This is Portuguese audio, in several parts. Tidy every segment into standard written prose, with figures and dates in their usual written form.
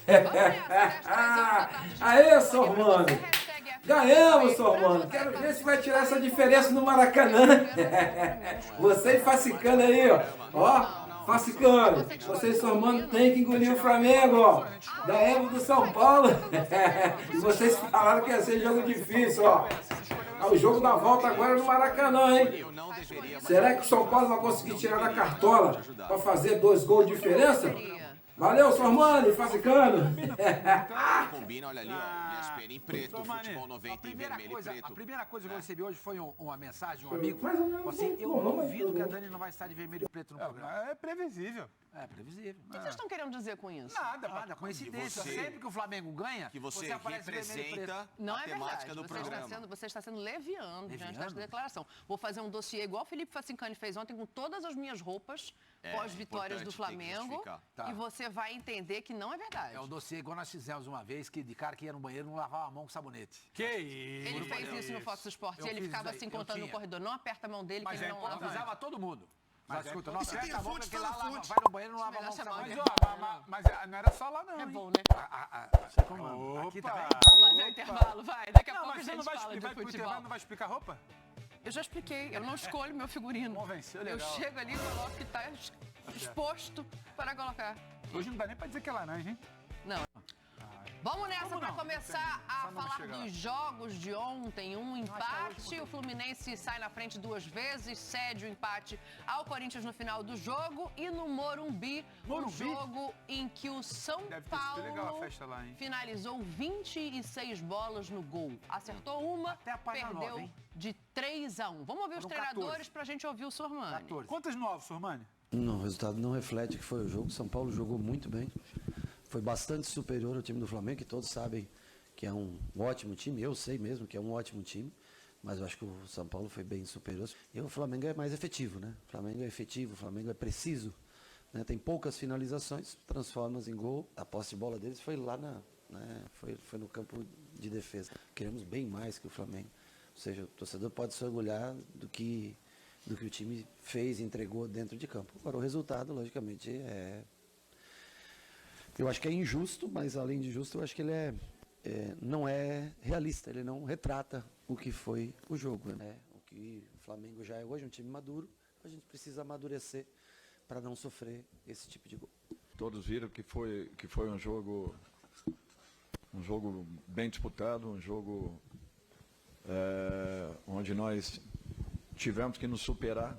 Vamos nessa, até as 3 horas da tarde. Aê, Sormano! Hashtag é Ganhamos, Sormano! Quero ver se vai tirar essa diferença no Maracanã. Você e Facicano aí, ó. Ó, Facicano, você e Sormano tem que engolir o Flamengo, ó. Ganhamos do São Paulo. E vocês falaram que ia ser jogo difícil, ó. O jogo da volta agora é no Maracanã, hein? Será que o São Paulo vai conseguir tirar da cartola para fazer 2 gols de diferença? Valeu, Sormano e Facicano. Combina, olha ali, ó, ESPN em preto, futebol 90 em vermelho e preto. A primeira coisa que eu recebi hoje foi uma mensagem de um amigo. Mais ou menos Assim, eu bom, duvido que a Dani não vai estar de vermelho e preto no programa. É previsível. É previsível. O que vocês estão querendo dizer com isso? Nada, coincidência. você- Sempre que o Flamengo ganha, Que você aparece vermelho e preto. representa Não a é temática verdade. do programa. Você está sendo leviano diante desta Leviano? declaração. Vou fazer um dossiê igual o Felipe Facincani fez ontem com todas as minhas roupas pós-vitórias do importante, tem que Flamengo. justificar. Tá. E você vai entender que não é verdade. É um dossiê igual nós fizemos uma vez, que de cara que ia no banheiro não lavava a mão com sabonete. Que isso? Ele fez isso no Fox Sports Eu e ele fiz ficava isso assim aí, eu contando no tinha. corredor. Não aperta a mão dele Mas que ele é não Eu lava. avisava todo mundo. Mas escuta, não importante. aperta a mão fonte, porque fala lá fonte. vai no banheiro e não lava a mão Melhor com chamar sabonete. alguém. Mas não era só lá, não. É hein? bom, né? Você comanda. Aqui Opa! também. Vamos fazer o intervalo, vai. Daqui a Não, pouco a mas você gente não vai fala de explicar pro futebol. intervalo, não vai explicar roupa? Eu já expliquei, eu não escolho meu figurino. Convenceu, Eu legal. chego ali e coloco que está exposto para colocar. Hoje não dá nem pra dizer que é laranja, hein? Não. Vamos nessa Vamos para não, começar a só não falar chegar. dos jogos de ontem. Um empate, o Fluminense sai na frente 2 vezes, cede o empate ao Corinthians no final do jogo. E no Morumbi, um jogo em que o São Deve ter sido legal a Paulo festa lá, hein? finalizou 26 bolas no gol. Acertou uma, Até a página perdeu 9, hein? de 3-1. Vamos ouvir os Foram treinadores para a gente ouvir o Sormani. 14. Quantas novas, Sormani? Não, o resultado não reflete o que foi o jogo. São Paulo jogou muito bem. Foi bastante superior ao time do Flamengo, que todos sabem que é um ótimo time. Eu sei mesmo que é um ótimo time. Mas eu acho que o São Paulo foi bem superior. E o Flamengo é mais efetivo, né? O Flamengo é efetivo, o Flamengo é preciso. Né? Tem poucas finalizações, transforma em gol. A posse de bola deles foi lá foi no campo de defesa. Queremos bem mais que o Flamengo. Ou seja, o torcedor pode se orgulhar do que o time fez e entregou dentro de campo. Agora, o resultado, logicamente, eu acho que é injusto, mas além de justo, eu acho que ele não é realista, ele não retrata o que foi o jogo. Né? O que o Flamengo já é hoje, um time maduro, a gente precisa amadurecer para não sofrer esse tipo de gol. Todos viram que foi um jogo bem disputado, um jogo onde nós tivemos que nos superar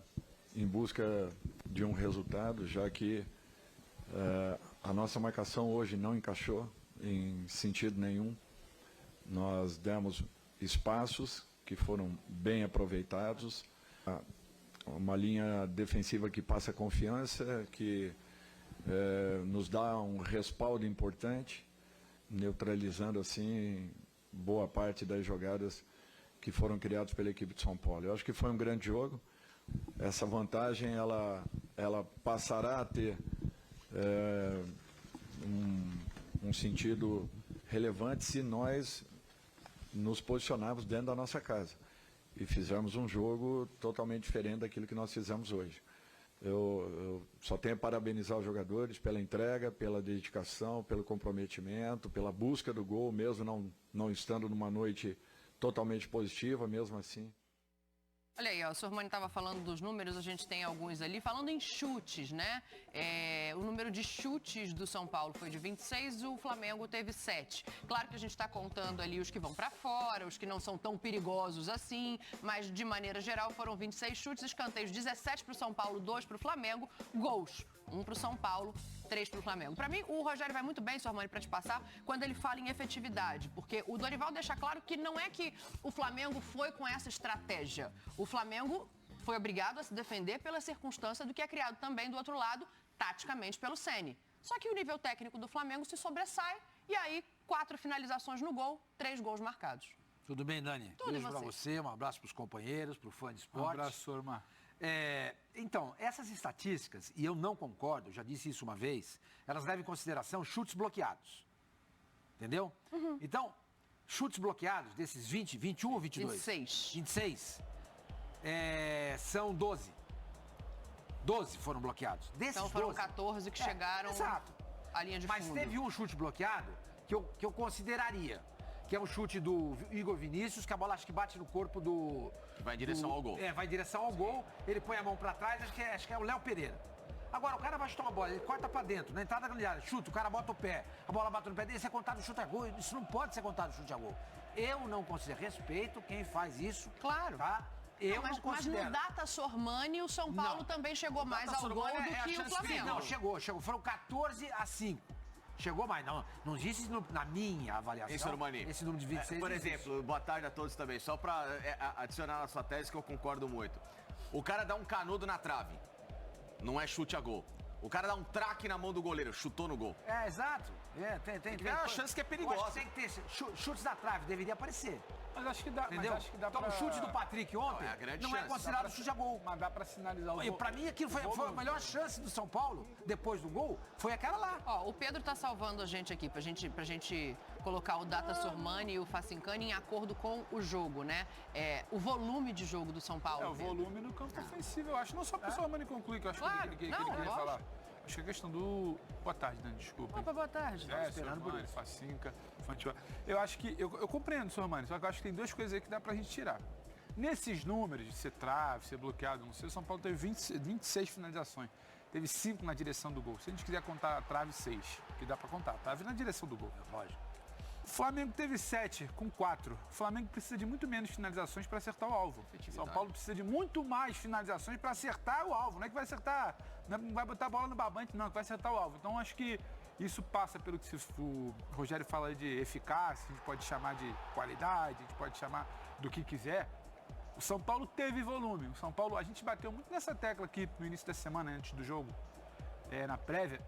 em busca de um resultado, já que a nossa marcação hoje não encaixou em sentido nenhum. Nós demos espaços que foram bem aproveitados, uma linha defensiva que passa confiança, que nos dá um respaldo importante, neutralizando assim boa parte das jogadas que foram criadas pela equipe de São Paulo. Eu acho que foi um grande jogo. Essa vantagem ela passará a ter um sentido relevante se nós nos posicionarmos dentro da nossa casa e fizermos um jogo totalmente diferente daquilo que nós fizemos hoje. Eu só tenho a parabenizar os jogadores pela entrega, pela dedicação, pelo comprometimento, pela busca do gol, mesmo não estando numa noite totalmente positiva, mesmo assim. Olha aí, ó, o Sormani estava falando dos números, a gente tem alguns ali. Falando em chutes, né? O número de chutes do São Paulo foi de 26, o Flamengo teve 7. Claro que a gente está contando ali os que vão para fora, os que não são tão perigosos assim, mas de maneira geral foram 26 chutes, escanteios 17 para o São Paulo, 2 para o Flamengo, gols 1 para o São Paulo, 3 para o Flamengo. Para mim, o Rogério vai muito bem, Sormani, para te passar, quando ele fala em efetividade, porque o Dorival deixa claro que não é que o Flamengo foi com essa estratégia. O Flamengo foi obrigado a se defender pela circunstância do que é criado também do outro lado, taticamente, pelo Ceni. Só que o nível técnico do Flamengo se sobressai e aí 4 finalizações no gol, 3 gols marcados. Tudo bem, Dani? Tudo, Beijo e pra você? você, um abraço pros companheiros, pro fã de Um esporte. abraço, Sorma. Então, essas estatísticas, e eu não concordo, já disse isso uma vez, elas levam em consideração chutes bloqueados. Entendeu? Então, chutes bloqueados, desses 20, 21 ou 22? 26. 26. São 12. 12 foram bloqueados. Desses Então foram 12, 14 que chegaram... Exato. a linha de Mas fundo. teve um chute bloqueado que eu consideraria. Que é um chute do Igor Vinícius, que a bola acho que bate no corpo do... Vai em direção ao gol. Vai em direção ao gol, ele põe a mão pra trás, acho que é o Léo Pereira. Agora, o cara vai chutar uma bola, ele corta pra dentro, na entrada da grande área, chuta, o cara bota o pé, a bola bate no pé dele, isso é contado chute a gol, isso não pode ser contado chute a gol. Eu não considero, respeito quem faz isso. Claro. Tá? Eu mas, não considero. mas no Data Sormani, o São Paulo também chegou mais ao gol do que o Flamengo. Não, chegou. Foram 14-5. Chegou mais, não existe na minha avaliação. Isso, Sormani. Esse número de 26. Por exemplo, boa tarde a todos também. Só pra adicionar na sua tese que eu concordo muito. O cara dá um canudo na trave. Não é chute a gol. O cara dá um traque na mão do goleiro, chutou no gol. Exato. Tem uma chance que é perigosa. Eu acho que tem que ter chutes da trave, deveria aparecer. Mas acho que dá, Entendeu? mas acho que dá Então, pra... o chute do Patrick ontem Não, é a grande não é chance. considerado chute a gol. Mas dá pra sinalizar o E gol. pra mim, aquilo foi a melhor chance do São Paulo, depois do gol, foi aquela lá. Ó, o Pedro tá salvando a gente aqui, pra gente colocar o Data Sormani e o Facincani em acordo com o jogo, né? O volume de jogo do São Paulo. É, o Pedro. volume no campo ofensivo, eu acho. Não só pro Sormani concluir, que eu acho Claro. que ele Não, queria lógico. falar. Acho que a questão do... Boa tarde, Dani, desculpa. Opa, boa tarde. Sormani, Facinca, Fantió. Eu acho que... Eu compreendo, Sormani, só que eu acho que tem duas coisas aí que dá pra gente tirar. Nesses números de ser trave, ser bloqueado, não sei, o São Paulo teve 26 finalizações. Teve 5 na direção do gol. Se a gente quiser contar a trave, 6, que dá pra contar. Trave na direção do gol, lógico. O Flamengo teve 7, com 4. O Flamengo precisa de muito menos finalizações para acertar o alvo. São Paulo precisa de muito mais finalizações para acertar o alvo. Não é que vai acertar, não vai botar a bola no barbante, não, é que vai acertar o alvo. Então, acho que isso passa pelo que o Rogério fala de eficácia, a gente pode chamar de qualidade, a gente pode chamar do que quiser. O São Paulo teve volume. O São Paulo, a gente bateu muito nessa tecla aqui no início da semana, antes do jogo, na prévia.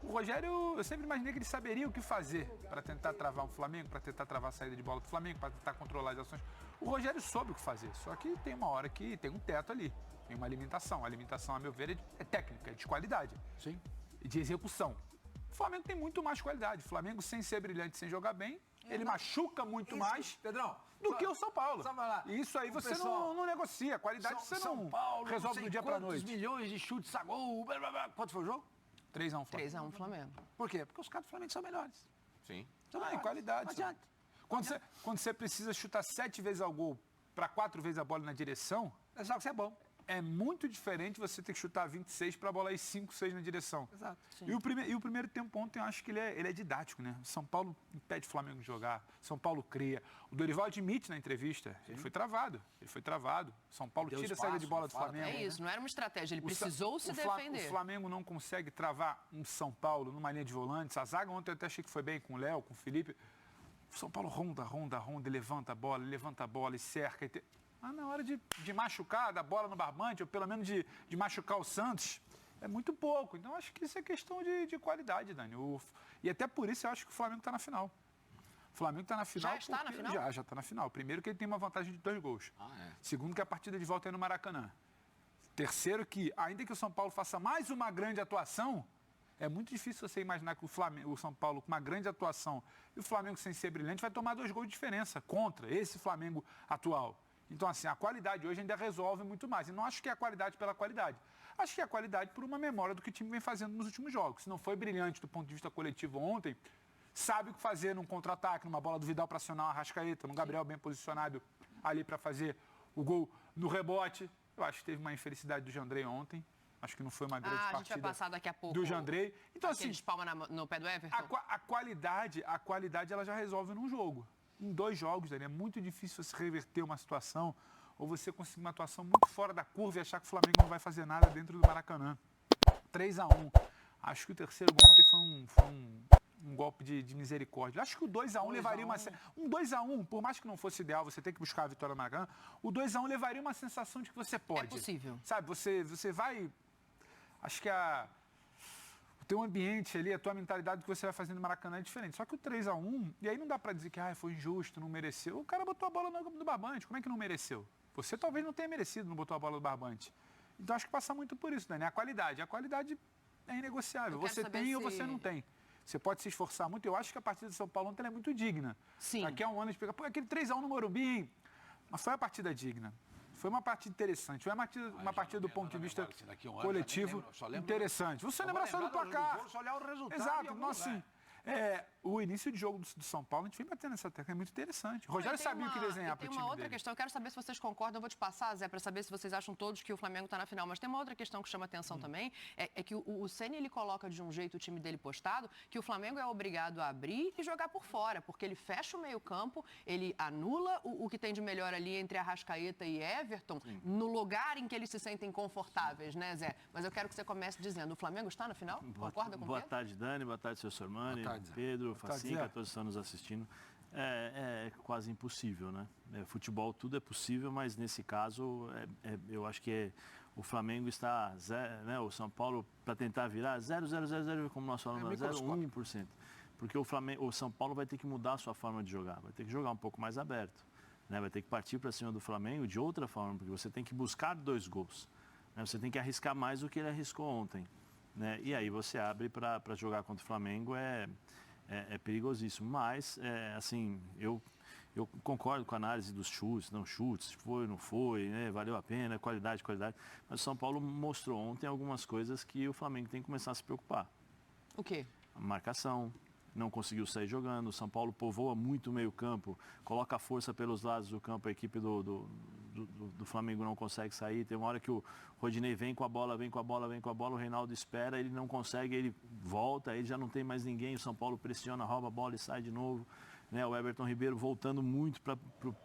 O Rogério, eu sempre imaginei que ele saberia o que fazer para tentar travar o Flamengo, para tentar travar a saída de bola do Flamengo, para tentar controlar as ações. O Rogério soube o que fazer, só que tem uma hora que tem um teto ali, tem uma limitação. A limitação, a meu ver, é técnica, é de qualidade. Sim. E de execução. O Flamengo tem muito mais qualidade. O Flamengo, sem ser brilhante, sem jogar bem, ele machuca muito mais Pedrão, do que o São Paulo. só vai lá. E isso aí O você pessoal- não negocia. A qualidade você não resolve do dia para noite. Milhões de chutes a gol, blá, blá, blá. Quanto foi o jogo? 3-1 Flamengo. 3x1 Flamengo. Por quê? Porque os caras do Flamengo são melhores. Sim. São Em melhores. qualidade. Não adianta. Quando você precisa chutar 7 vezes ao gol para 4 vezes a bola na direção, É só que você é bom. é muito diferente você ter que chutar 26 para a bola ir 5, 6 na direção. Exato. E o primeiro tempo ontem eu acho que ele é didático, né? São Paulo impede o Flamengo de jogar, São Paulo cria. O Dorival admite na entrevista, ele foi travado. São Paulo Deu tira a espaço, saída de bola do fala, Flamengo. É isso, não era uma estratégia, ele precisou se O defender. Flamengo não consegue travar um São Paulo numa linha de volantes. A zaga ontem eu até achei que foi bem com o Léo, com o Felipe. O São Paulo ronda, e levanta a bola e cerca. Mas na hora de machucar, da bola no barbante, ou pelo menos de machucar o Santos, é muito pouco. Então acho que isso é questão de qualidade, Dani. E até por isso eu acho que o Flamengo está na final. O Flamengo está na final. Já está na final? Já está na final. Primeiro que ele tem uma vantagem de 2 gols. É. Segundo que a partida de volta é no Maracanã. Terceiro que, ainda que o São Paulo faça mais uma grande atuação, é muito difícil você imaginar que o São Paulo, com uma grande atuação, e o Flamengo sem ser brilhante, vai tomar 2 gols de diferença contra esse Flamengo atual. Então, assim, a qualidade hoje ainda resolve muito mais. E não acho que é a qualidade pela qualidade. Acho que é a qualidade por uma memória do que o time vem fazendo nos últimos jogos. Se não foi brilhante do ponto de vista coletivo ontem, sabe o que fazer num contra-ataque, numa bola do Vidal para acionar o Arrascaeta, num Gabriel bem posicionado ali para fazer o gol no rebote. Eu acho que teve uma infelicidade do Jandrei ontem. Acho que não foi uma grande A gente vai partida passar daqui a pouco do Jandrei. Então, assim, aqueles palma no pé do Everton. a qualidade ela já resolve num jogo. Em 2 jogos, Dani, é muito difícil você reverter uma situação ou você conseguir uma atuação muito fora da curva e achar que o Flamengo não vai fazer nada dentro do Maracanã. 3-1. Acho que o terceiro gol ontem foi um golpe de misericórdia. Acho que o 2-1 levaria uma... Um 2-1, por mais que não fosse ideal, você tem que buscar a vitória no Maracanã, o 2-1 levaria uma sensação de que você pode. É possível. Sabe, você vai... Acho que o teu ambiente ali, a tua mentalidade que você vai fazendo no Maracanã é diferente. Só que o 3-1, e aí não dá pra dizer que foi injusto, não mereceu. O cara botou a bola no barbante. Como é que não mereceu? Você talvez não tenha merecido, não botou a bola no barbante. Então acho que passa muito por isso, Dani. A qualidade é inegociável. Você tem ou você não tem. Você pode se esforçar muito. Eu acho que a partida do São Paulo ontem é muito digna. Sim. Daqui a um ano a gente pega, aquele 3-1 no Morumbi, hein? Mas foi a partida digna. Foi uma partida interessante. Foi uma partida do ponto de vista coletivo interessante. Você lembra só do placar. Só olhar o resultado. Exato. Nós, assim, o início de jogo do São Paulo, a gente vem batendo nessa tecla, é muito interessante. O Rogério sabia o que desenhar para o time Tem uma outra dele. questão, eu quero saber se vocês concordam, eu vou te passar, Zé, para saber se vocês acham todos que o Flamengo está na final, mas tem uma outra questão que chama atenção também, é que o Ceni, ele coloca de um jeito o time dele postado, que o Flamengo é obrigado a abrir e jogar por fora, porque ele fecha o meio-campo, ele anula o que tem de melhor ali entre Arrascaeta e Everton, no lugar em que eles se sentem confortáveis, né, Zé? Mas eu quero que você comece dizendo, o Flamengo está na final? Concorda com o Boa Pedro? tarde, Dani. Boa tarde, seu Sormani, Pedro, Facinca, todos estão nos assistindo. É quase impossível, né? Futebol tudo é possível, mas nesse caso eu acho que o Flamengo está, né, o São Paulo, para tentar virar 0,000, como nós falamos, 0,1%. Porque o São Paulo vai ter que mudar a sua forma de jogar, vai ter que jogar um pouco mais aberto, né? Vai ter que partir para cima do Flamengo de outra forma, porque você tem que buscar 2 gols, né? Você tem que arriscar mais do que ele arriscou ontem, né? E aí você abre para jogar contra o Flamengo, é perigosíssimo. Mas, assim, eu concordo com a análise dos chutes, não chutes, foi, não foi, né? Valeu a pena, qualidade. Mas o São Paulo mostrou ontem algumas coisas que o Flamengo tem que começar a se preocupar. O quê? A marcação, não conseguiu sair jogando. O São Paulo povoa muito o meio-campo, coloca a força pelos lados do campo, a equipe do Flamengo não consegue sair. Tem uma hora que o Rodinei vem com a bola, o Reinaldo espera, ele não consegue, ele volta, ele já não tem mais ninguém, o São Paulo pressiona, rouba a bola e sai de novo. Né? O Everton Ribeiro voltando muito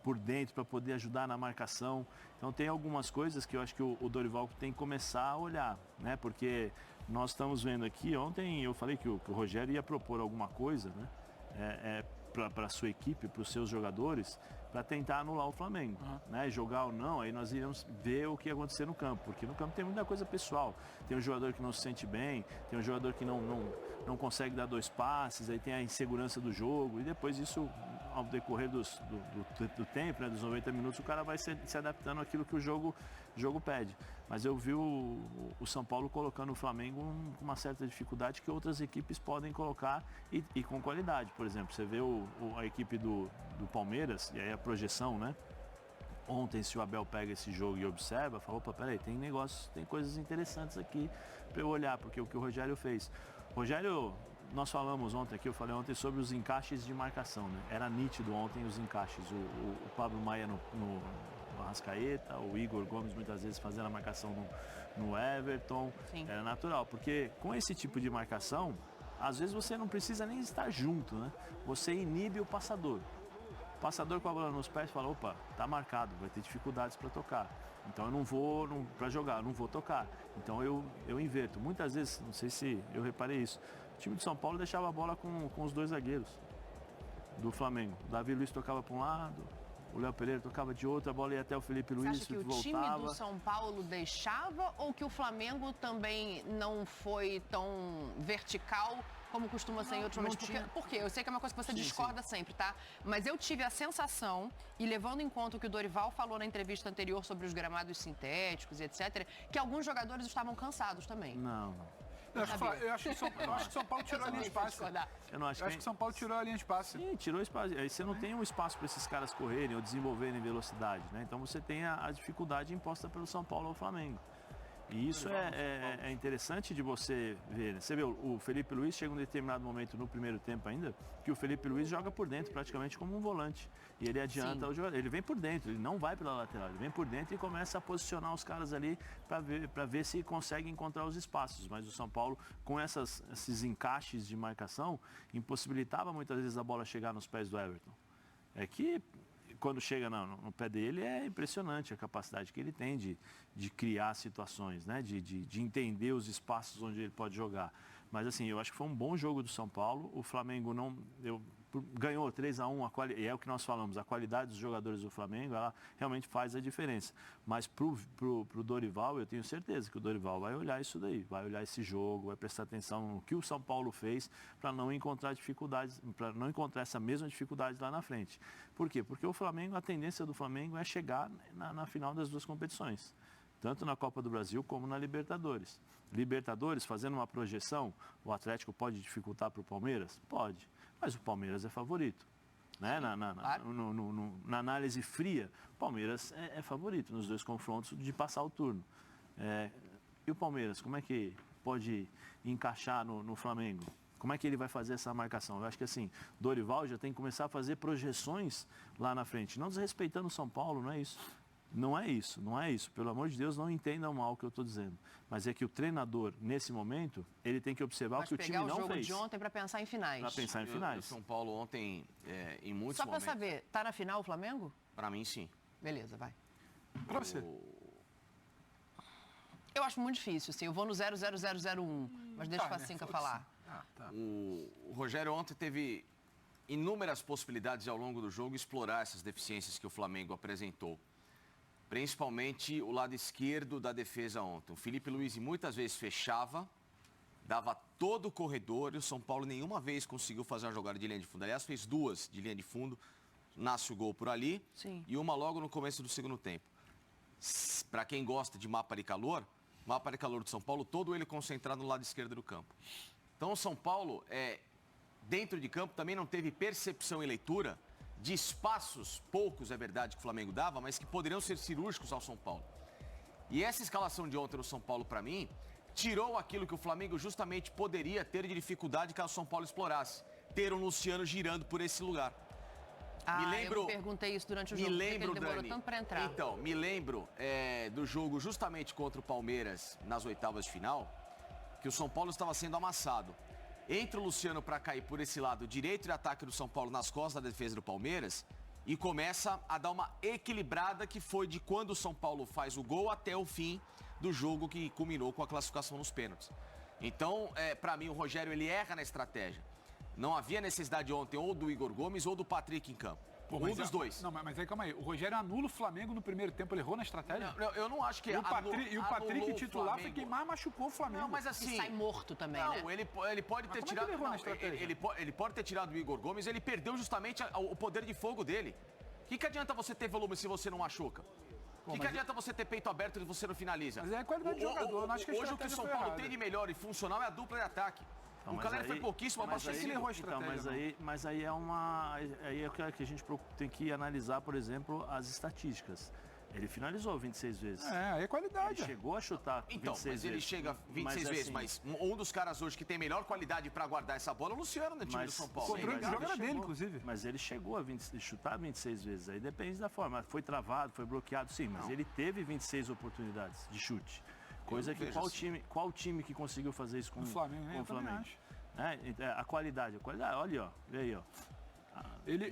por dentro para poder ajudar na marcação. Então tem algumas coisas que eu acho que o Dorival tem que começar a olhar, né? Porque nós estamos vendo aqui, ontem eu falei que o Rogério ia propor alguma coisa, né? Para a sua equipe, para os seus jogadores, para tentar anular o Flamengo, né? Jogar ou não, aí nós iremos ver o que ia acontecer no campo, porque no campo tem muita coisa pessoal. Tem um jogador que não se sente bem, tem um jogador que não consegue dar 2 passes, aí tem a insegurança do jogo, e depois isso, ao decorrer do tempo, né, dos 90 minutos, o cara vai se adaptando àquilo que o jogo pede. Mas eu vi o São Paulo colocando o Flamengo com uma certa dificuldade que outras equipes podem colocar e com qualidade. Por exemplo, você vê a equipe do Palmeiras, e aí a projeção, né? Ontem, se o Abel pega esse jogo e observa, fala, opa, peraí, tem negócios, tem coisas interessantes aqui para eu olhar, porque o que o Rogério fez. Rogério, nós falamos ontem aqui, eu falei ontem sobre os encaixes de marcação, né? Era nítido ontem os encaixes. O Pablo Maia no Arrascaeta, o Igor Gomes muitas vezes fazendo a marcação no Everton. Sim. Era natural, porque com esse tipo de marcação, às vezes você não precisa nem estar junto, né? Você inibe o passador. O passador com a bola nos pés fala, opa, tá marcado, vai ter dificuldades para tocar. Então eu não vou para jogar, eu não vou tocar. Então eu inverto. Muitas vezes, não sei se eu reparei isso, o time de São Paulo deixava a bola com os 2 zagueiros do Flamengo. O Davi Luiz tocava para um lado, o Léo Pereira tocava de outro, a bola ia até o Felipe Luiz, Você acha que voltava. o time do São Paulo deixava ou que o Flamengo também não foi tão vertical como costuma ser em outros momentos? Por quê? Eu sei que é uma coisa que você discorda sempre, tá? Mas eu tive a sensação, e levando em conta o que o Dorival falou na entrevista anterior sobre os gramados sintéticos e etc., que alguns jogadores estavam cansados também. Não. Eu acho que São Paulo tirou a linha de passe. Eu acho que São Paulo tirou a linha de passe. Sim, tirou espaço. Aí você não tem um espaço para esses caras correrem ou desenvolverem velocidade, né? Então você tem a dificuldade imposta pelo São Paulo ao Flamengo. E isso é interessante de você ver. Você vê, o Felipe Luiz chega em um determinado momento no primeiro tempo ainda, que o Felipe Luiz joga por dentro praticamente como um volante. E ele adianta o jogador. Ele vem por dentro, ele não vai pela lateral, ele vem por dentro e começa a posicionar os caras ali para ver se consegue encontrar os espaços. Mas o São Paulo, com esses encaixes de marcação, impossibilitava muitas vezes a bola chegar nos pés do Everton. É que quando chega no pé dele é impressionante a capacidade que ele tem de criar situações, né? De entender os espaços onde ele pode jogar. Mas assim, eu acho que foi um bom jogo do São Paulo. O Flamengo ganhou 3-1, e é o que nós falamos, a qualidade dos jogadores do Flamengo, ela realmente faz a diferença. Mas pro Dorival, eu tenho certeza que o Dorival vai olhar isso daí, vai olhar esse jogo, vai prestar atenção no que o São Paulo fez para não encontrar dificuldades, para não encontrar essa mesma dificuldade lá na frente. Por quê? Porque o Flamengo, a tendência do Flamengo é chegar na final das 2 competições. Tanto na Copa do Brasil como na Libertadores. Libertadores, fazendo uma projeção, o Atlético pode dificultar para o Palmeiras? Pode, mas o Palmeiras é favorito. Né? Na análise fria, o Palmeiras é favorito nos 2 confrontos de passar o turno. E o Palmeiras, como é que pode encaixar no Flamengo? Como é que ele vai fazer essa marcação? Eu acho que assim, Dorival já tem que começar a fazer projeções lá na frente. Não desrespeitando o São Paulo, não é isso. Não é isso, não é isso. Pelo amor de Deus, não entendam mal o que eu estou dizendo. Mas é que o treinador, nesse momento, ele tem que observar o que o time não fez. Pegar o jogo de ontem para pensar em finais. Para pensar em finais. O São Paulo ontem, em muitos Só para momentos... saber, tá na final o Flamengo? Para mim, sim. Beleza, vai. Para você. Eu acho muito difícil, assim. Eu vou no 00001, mas deixa o Facinca falar. O Rogério ontem teve inúmeras possibilidades ao longo do jogo explorar essas deficiências que o Flamengo apresentou. Principalmente o lado esquerdo da defesa ontem. O Felipe Luiz muitas vezes fechava, dava todo o corredor e o São Paulo nenhuma vez conseguiu fazer uma jogada de linha de fundo. Aliás, fez 2 de linha de fundo, nasce o gol por ali. Sim. E uma logo no começo do segundo tempo. Para quem gosta de mapa de calor, o mapa de calor do São Paulo, todo ele concentrado no lado esquerdo do campo. Então o São Paulo, dentro de campo, também não teve percepção e leitura de espaços, poucos é verdade que o Flamengo dava, mas que poderiam ser cirúrgicos ao São Paulo. E essa escalação de ontem no São Paulo, para mim, tirou aquilo que o Flamengo justamente poderia ter de dificuldade caso o São Paulo explorasse. Ter um Luciano girando por esse lugar. Eu perguntei isso durante o jogo, porque ele demorou tanto para entrar. Então, me lembro do jogo justamente contra o Palmeiras nas oitavas de final, que o São Paulo estava sendo amassado. Entra o Luciano para cair por esse lado direito de ataque do São Paulo nas costas da defesa do Palmeiras e começa a dar uma equilibrada que foi de quando o São Paulo faz o gol até o fim do jogo que culminou com a classificação nos pênaltis. Então, para mim, o Rogério ele erra na estratégia. Não havia necessidade ontem ou do Igor Gomes ou do Patrick em campo. Um dos dois. Não, mas aí calma aí. O Rogério anula o Flamengo no primeiro tempo, ele errou na estratégia? Não, eu não acho que... E o Patrick titular foi quem mais machucou o Flamengo. Não, mas assim... E sai morto também, não, né? Ele pode ter tirado... Ele errou na estratégia? Ele pode ter tirado o Igor Gomes, ele perdeu justamente o poder de fogo dele. O que adianta você ter volume se você não machuca? O que adianta você ter peito aberto se você não finaliza? Mas é qualidade de jogador, eu não acho que a hoje o que o São Paulo tem de melhor e funcional é a dupla de ataque. O Caleri foi pouquíssimo, mas ele errou a estratégia. Mas aí é uma... Aí é que a gente tem que analisar, por exemplo, as estatísticas. Ele finalizou 26 vezes. Aí é qualidade. Ele chegou a chutar 26 então, mas ele chega 26 vezes, mas um dos caras hoje que tem melhor qualidade para guardar essa bola é o Luciano no time do São Paulo. O controle de jogo era dele, inclusive. Mas ele chegou a chutar 26 vezes. Aí depende da forma. Foi travado, foi bloqueado, sim. Mas ele teve 26 oportunidades de chute. Coisa que qual time que conseguiu fazer isso com o Flamengo? Com o Flamengo? A qualidade, olha, ó, vê aí, ó. Ele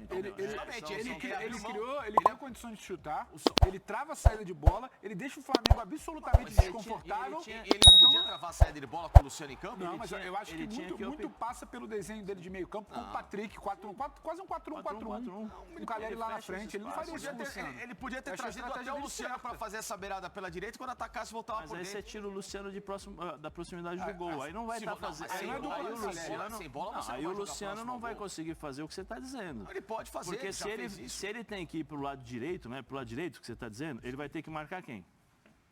criou condições de chutar, ele trava a saída de bola, ele deixa o Flamengo absolutamente desconfortável. Ele não podia travar a saída de bola com o Luciano em campo? Não, mas eu acho que muito passa pelo desenho dele de meio campo com o Patrick, 4-1, quase um 4-1-4-1. Um Caleri lá na frente, ele não faria isso com o Luciano. Ele podia ter trazido até o Luciano para fazer essa beirada pela direita, quando atacasse voltava por dentro. Mas aí você tira o Luciano da proximidade do gol, aí não vai estar fazendo... Aí o Luciano não vai conseguir fazer o que você está dizendo. Ele pode fazer, porque se ele tem que ir pro lado direito, né? Pro lado direito que você está dizendo, ele vai ter que marcar quem?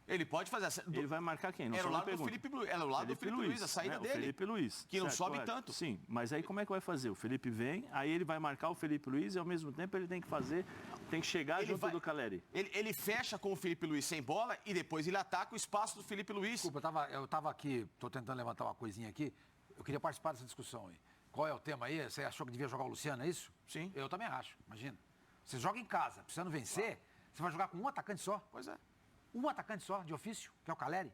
Ele pode fazer essa... Ele vai marcar quem? Era o lado do Felipe Luiz. Era o lado do Felipe Luiz, a saída dele. O Felipe Luiz. Que não sobe tanto. Sim, mas aí como é que vai fazer? O Felipe vem, aí ele vai marcar o Felipe Luiz e ao mesmo tempo ele tem que chegar junto do Caleri. Ele fecha com o Felipe Luiz sem bola e depois ele ataca o espaço do Felipe Luiz. Desculpa, eu tava aqui, tô tentando levantar uma coisinha aqui. Eu queria participar dessa discussão aí. Qual é o tema aí? Você achou que devia jogar o Luciano, é isso? Sim. Eu também acho, imagina. Você joga em casa, precisando vencer, você vai jogar com um atacante só. Pois é. Um atacante só, de ofício, que é o Caleri.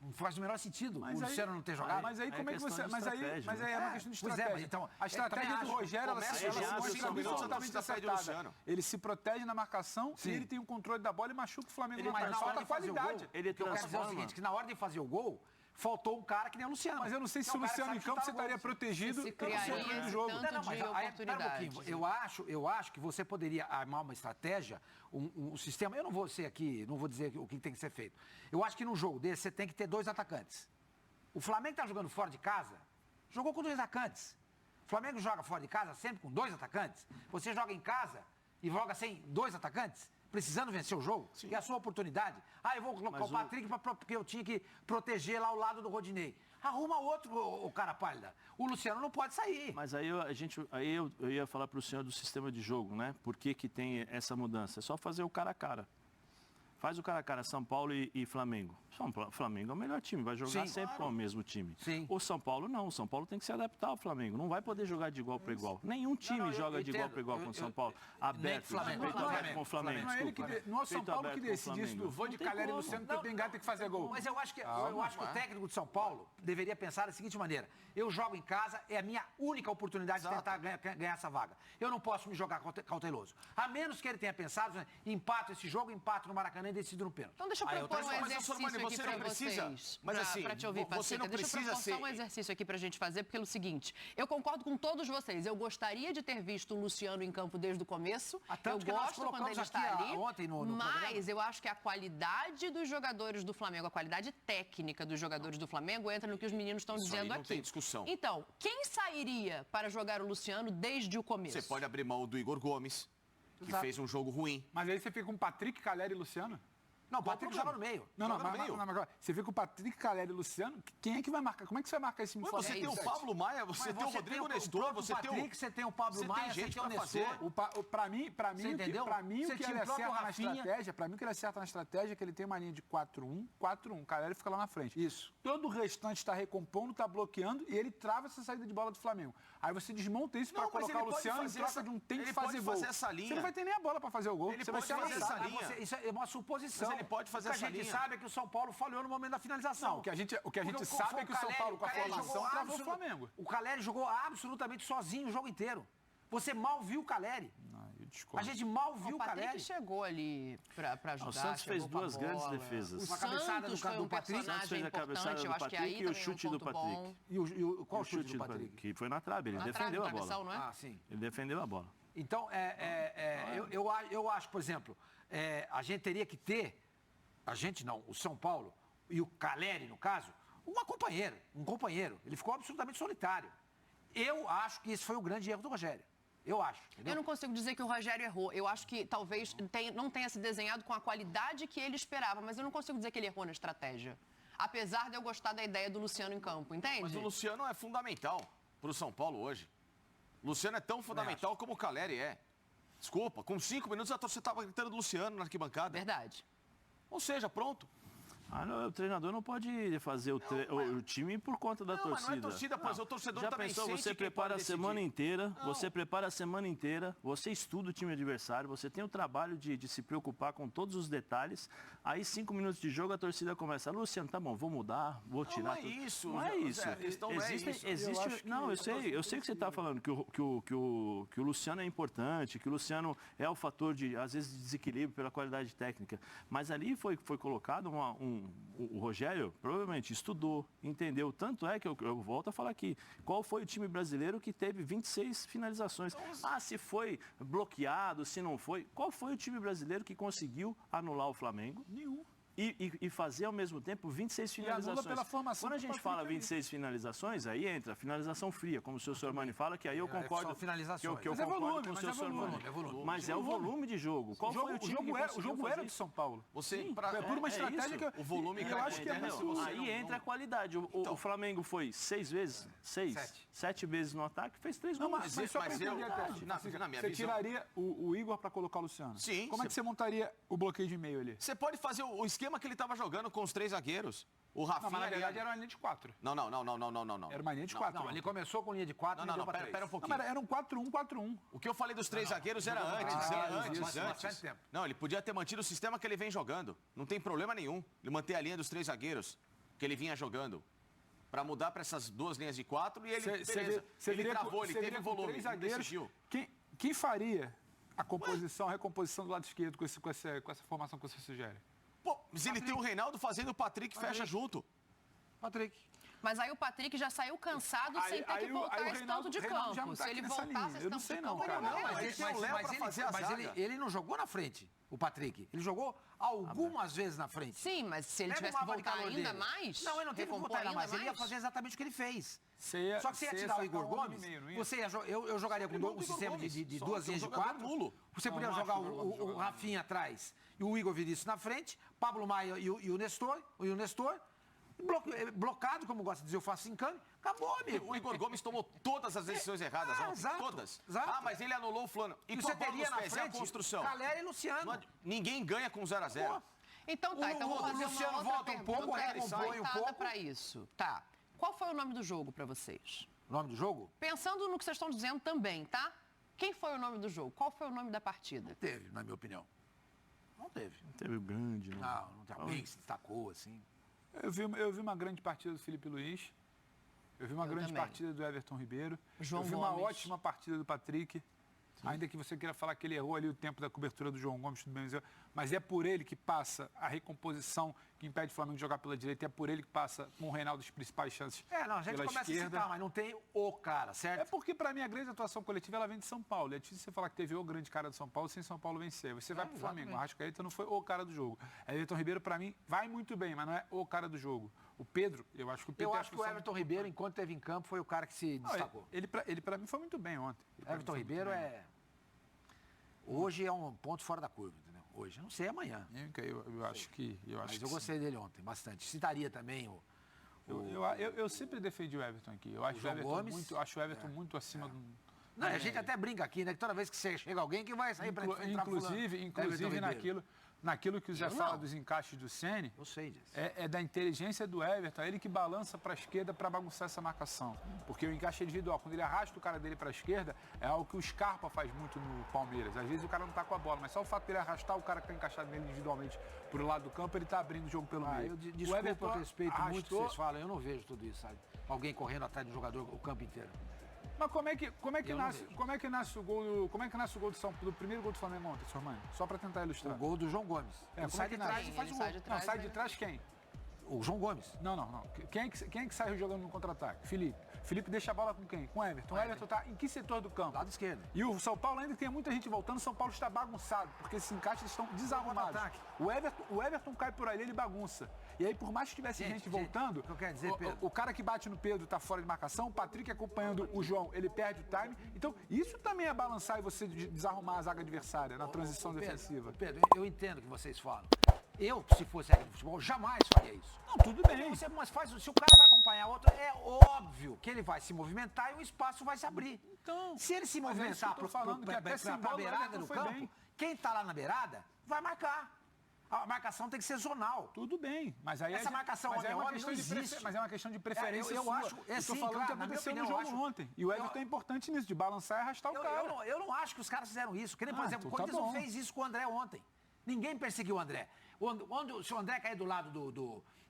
Não faz o menor sentido o Luciano não ter jogado. Mas aí como é que você... Mas aí é uma questão de Pois estratégia. é, mas então... A estratégia do Rogério, ela se absolutamente acertada. Ele se protege na marcação e ele tem o controle da bola e machuca o Flamengo na frente. Falta qualidade. Ele quer dizer o seguinte, que na hora de fazer o gol, faltou um cara que nem o Luciano. Mas eu não sei se o Luciano em campo você estaria protegido do jogo. Eu acho que você poderia armar uma estratégia, um sistema. Eu não vou ser aqui, não vou dizer o que tem que ser feito. Eu acho que num jogo desse você tem que ter 2 atacantes. O Flamengo está jogando fora de casa, jogou com 2 atacantes. O Flamengo joga fora de casa sempre com 2 atacantes. Você joga em casa e joga sem 2 atacantes. Precisando vencer o jogo, que é a sua oportunidade. Eu vou colocar o Patrick porque eu tinha que proteger lá ao lado do Rodinei. Arruma outro, o cara pálida. O Luciano não pode sair. Mas aí eu ia falar para o senhor do sistema de jogo, né? Por que tem essa mudança? É só fazer o cara a cara. Faz o cara a cara, São Paulo e Flamengo. Flamengo é o melhor time, vai jogar sempre com o mesmo time. Sim. O São Paulo não, o São Paulo tem que se adaptar ao Flamengo. Não vai poder jogar de igual para igual. Nenhum time joga de igual para igual com o São Paulo. Aberto, feito aberto com o Flamengo. Não é ele que não é o São Paulo que decide isso do vou de Calera e Luciano, que o Pingá tem que fazer gol. Mas eu acho que o técnico de São Paulo deveria pensar da seguinte maneira: eu jogo em casa, é a minha única oportunidade de tentar ganhar essa vaga. Eu não posso me jogar cauteloso. A menos que ele tenha pensado, empato esse jogo, empato no Maracanã e decido no pênalti. Então deixa eu propor um exercício aqui para vocês. Mas assim, para te ouvir, você não Pacheco. Deixa eu propor só um exercício aqui para a gente fazer, porque é o seguinte, eu concordo com todos vocês. Eu gostaria de ter visto o Luciano em campo desde o começo. Eu gosto quando ele está ali. Mas eu acho que a qualidade dos jogadores do Flamengo, a qualidade técnica dos jogadores do Flamengo entra no que os meninos estão dizendo aqui. Não tem discussão. Então, quem sairia para jogar o Luciano desde o começo? Você pode abrir mão do Igor Gomes, que fez um jogo ruim. Mas aí você fica com Patrick, Calera e Luciano? Não, o Patrick joga no meio. Não, mas você fica com o Patrick, Calera e Luciano, quem é que vai marcar? Como é que você vai marcar esse time? Você tem o Pablo Maia, você tem o Rodrigo Nestor, você tem o Patrick, você tem o Pablo Maia, você tem o Nestor. Pra mim, o que ele acerta na estratégia, pra mim o que ele acerta na estratégia é que ele tem uma linha de 4-1, 4-1, Calera fica lá na frente. Isso. Todo o restante está recompondo, está bloqueando e ele trava essa saída de bola do Flamengo. Aí você desmonta isso para colocar o Luciano em troca de um tem que fazer gol. Você não vai ter nem a bola para fazer o gol. Ele você pode vai fazer essa linha. Isso é uma suposição. Mas ele pode fazer essa linha. O que a gente sabe é que o São Paulo falhou no momento da finalização. Não, o que a gente sabe é que o São Paulo, com a formação, travou o Flamengo. O Caleri jogou absolutamente sozinho o jogo inteiro. Você mal viu o Caleri. A gente mal viu o Caleri. O Patrick chegou ali para ajudar. O Santos fez duas grandes defesas. O Santos foi um personagem importante, eu acho que aí e o chute do Patrick. Qual o chute do Patrick? Que foi na trave, ele defendeu a bola. Não é? Ah, sim. Ele defendeu a bola. Então, eu acho, por exemplo, a gente teria que ter, a gente não, o São Paulo e o Caleri, no caso, um companheiro. Ele ficou absolutamente solitário. Eu acho que esse foi o grande erro do Rogério. Eu acho. Entendeu? Eu não consigo dizer que o Rogério errou. Eu acho que talvez não tenha se desenhado com a qualidade que ele esperava, mas eu não consigo dizer que ele errou na estratégia. Apesar de eu gostar da ideia do Luciano em campo, entende? Mas o Luciano é fundamental para o São Paulo hoje. O Luciano é tão fundamental como o Caleri é. Desculpa, com 5 minutos a torcida estava gritando do Luciano na arquibancada. Verdade. Ou seja, pronto. O treinador não pode fazer o time por conta da torcida. Mas não é torcida, pois o torcedor já também pensou, sente você prepara a semana inteira, você estuda o time adversário, você tem o trabalho de se preocupar com todos os detalhes, aí 5 minutos de jogo a torcida começa, Luciano, tá bom, vou mudar, vou tirar tudo. Não é isso. Não é isso. A questão não é isso. Eu sei que você está falando que o Luciano é importante, que o Luciano é o fator de, às vezes, de desequilíbrio pela qualidade técnica, mas ali foi colocado o Rogério provavelmente estudou, entendeu. Tanto é que eu volto a falar aqui. Qual foi o time brasileiro que teve 26 finalizações? Se foi bloqueado, se não foi. Qual foi o time brasileiro que conseguiu anular o Flamengo? Nenhum. E fazer ao mesmo tempo 26 finalizações. Pela formação. Quando a gente fala 26 finalizações, aí entra finalização fria, como o seu Sormani fala, que aí eu concordo. São finalizações. Que eu concordo com o seu Sormani. Mas é o volume de jogo. Qual foi o time que conseguiu O jogo era do São Paulo. É por uma estratégia que o volume eu acho que é muito. Aí entra a qualidade. O Flamengo foi 6 vezes, 7 vezes no ataque, fez 3 gols. Mas só para entender a você tiraria o Igor para colocar o Luciano? Sim. Como é que você montaria o bloqueio de meio ali? Você pode fazer o esquema que ele estava jogando com os 3 zagueiros. O Rafinha... Mas na verdade era uma linha de 4. Não. Era uma linha de 4. Não, ele começou com linha de 4 e deu para 3. Pera um pouquinho. Era um 4-1-4-1. O que eu falei dos 3 zagueiros era antes. Não, ele podia ter mantido o sistema que ele vem jogando. Não tem problema nenhum. Ele manter a linha dos 3 zagueiros que ele vinha jogando. Para mudar para essas 2 linhas de 4 e ele, beleza. Ele travou, ele teve volume, ele decidiu. Quem faria a recomposição do lado esquerdo com essa formação que você sugere? Pô, mas ele tem o Reinaldo fazendo o Patrick fecha junto. Patrick. Mas aí o Patrick já saiu cansado sem ter que voltar esse tanto de campo. Se ele voltasse esse tanto de campo, ele não Mas ele não jogou na frente, o Patrick. Ele jogou algumas vezes na frente. Sim, mas se ele tivesse que voltar ainda mais... Não, ele não teve que voltar ainda mais. Ele ia fazer exatamente o que ele fez. Só que você ia tirar o Igor Gomes, eu jogaria com um sistema de 2 linhas de 4. Você podia jogar o Rafinha atrás e o Igor Vinícius na frente, Pablo Maia e o Nestor. Blocado, como gosta de dizer o Facincani, acabou, amigo. O Igor Gomes tomou todas as decisões erradas ontem. Exato, Todas. exato. Ah, mas ele anulou o fulano. E você com a bola teria nos na pés, é a frente construção. Caleri e Luciano. Ninguém ganha com 0 a 0. Então tá, então vou O fazer Luciano uma outra volta um pouco, pergunta recompõe um voltada pouco. pra isso. Tá. Qual foi o nome do jogo pra vocês? Nome do jogo? Pensando no que vocês estão dizendo também, tá? Quem foi o nome do jogo? Qual foi o nome da partida? Teve, na minha opinião. Não teve. Teve o grande, né? Não tem alguém que se destacou, assim. Eu vi uma grande partida do Felipe Luiz. Eu vi uma grande também. partida do Everton Ribeiro. João eu vi uma Gomes. ótima partida do Patrick. Ainda que você queira falar que ele errou ali o tempo da cobertura do João Gomes, tudo bem, mas é por ele que passa a recomposição que impede o Flamengo de jogar pela direita, é por ele que passa com o Reinaldo as principais chances Não, a gente pela começa esquerda. a citar, mas não tem o cara, certo? É porque, para mim, a grande atuação coletiva ela vem de São Paulo. É difícil você falar que teve o grande cara do São Paulo sem São Paulo vencer. Você vai pro Flamengo. O Arrascaeta não foi o cara do jogo. Everton Ribeiro, para mim, vai muito bem, mas não é o cara do jogo. O Pedro, eu acho que o Pedro... Eu acho que o Everton Ribeiro, enquanto esteve em campo, foi o cara que se destacou. Ele para mim, foi muito bem ontem. Everton Ribeiro hoje é um ponto fora da curva, entendeu? Hoje, não sei amanhã. Eu acho que... Mas eu gostei dele ontem, bastante. Citaria também Eu sempre defendi o Everton aqui. Eu acho o João Everton Gomes, muito, muito acima do... Não, a gente até brinca aqui, né? Que toda vez que chega alguém que vai sair para Inclusive naquilo que o Zé fala dos encaixes do Ceni, eu sei disso. É da inteligência do Everton, é ele que balança para a esquerda para bagunçar essa marcação. Porque o encaixe individual, quando ele arrasta o cara dele para a esquerda, é algo que o Scarpa faz muito no Palmeiras. Às vezes o cara não tá com a bola, mas só o fato dele arrastar o cara que está encaixado nele individualmente pro lado do campo, ele tá abrindo o jogo pelo meio. Eu desculpa, eu respeito muito o que vocês falam, eu não vejo tudo isso, sabe? Alguém correndo atrás do jogador o campo inteiro. Mas como é que nasce o gol do primeiro gol do Flamengo ontem, Sormani? Só para tentar ilustrar. O gol do João Gomes. Ele sai de trás e faz o gol. Não, sai de trás quem? O João Gomes. Não. Quem é que sai jogando no contra-ataque? Felipe. Felipe deixa a bola com quem? Com o Everton. O Everton tá em que setor do campo? Lado esquerdo. E o São Paulo ainda tem muita gente voltando, o São Paulo está bagunçado, porque esses encaixes estão desarrumados. O Everton cai por ali, ele bagunça. E aí, por mais que tivesse gente voltando, eu quero dizer, Pedro, o cara que bate no Pedro está fora de marcação, o Patrick acompanhando o João, ele perde o time. Então, isso também é balançar e você desarrumar a zaga adversária na transição defensiva. Pedro, eu entendo o que vocês falam. Eu, se fosse técnico de futebol, jamais faria isso. Não, tudo bem. Se o cara vai acompanhar outro, é óbvio que ele vai se movimentar e o espaço vai se abrir. Então, se ele se movimentar para a beirada do campo, quem está lá na beirada vai marcar. A marcação tem que ser zonal. Tudo bem, mas aí essa marcação mas é uma questão de preferência, mas é uma questão de preferência eu sua. acho, estou falando claro, que aconteceu no jogo ontem. E o Everton é importante nisso, de balançar e arrastar o cara. Eu não acho que os caras fizeram isso. Por exemplo, o então Corinthians não fez isso com o André ontem. Ninguém perseguiu o André. Se o André cair do lado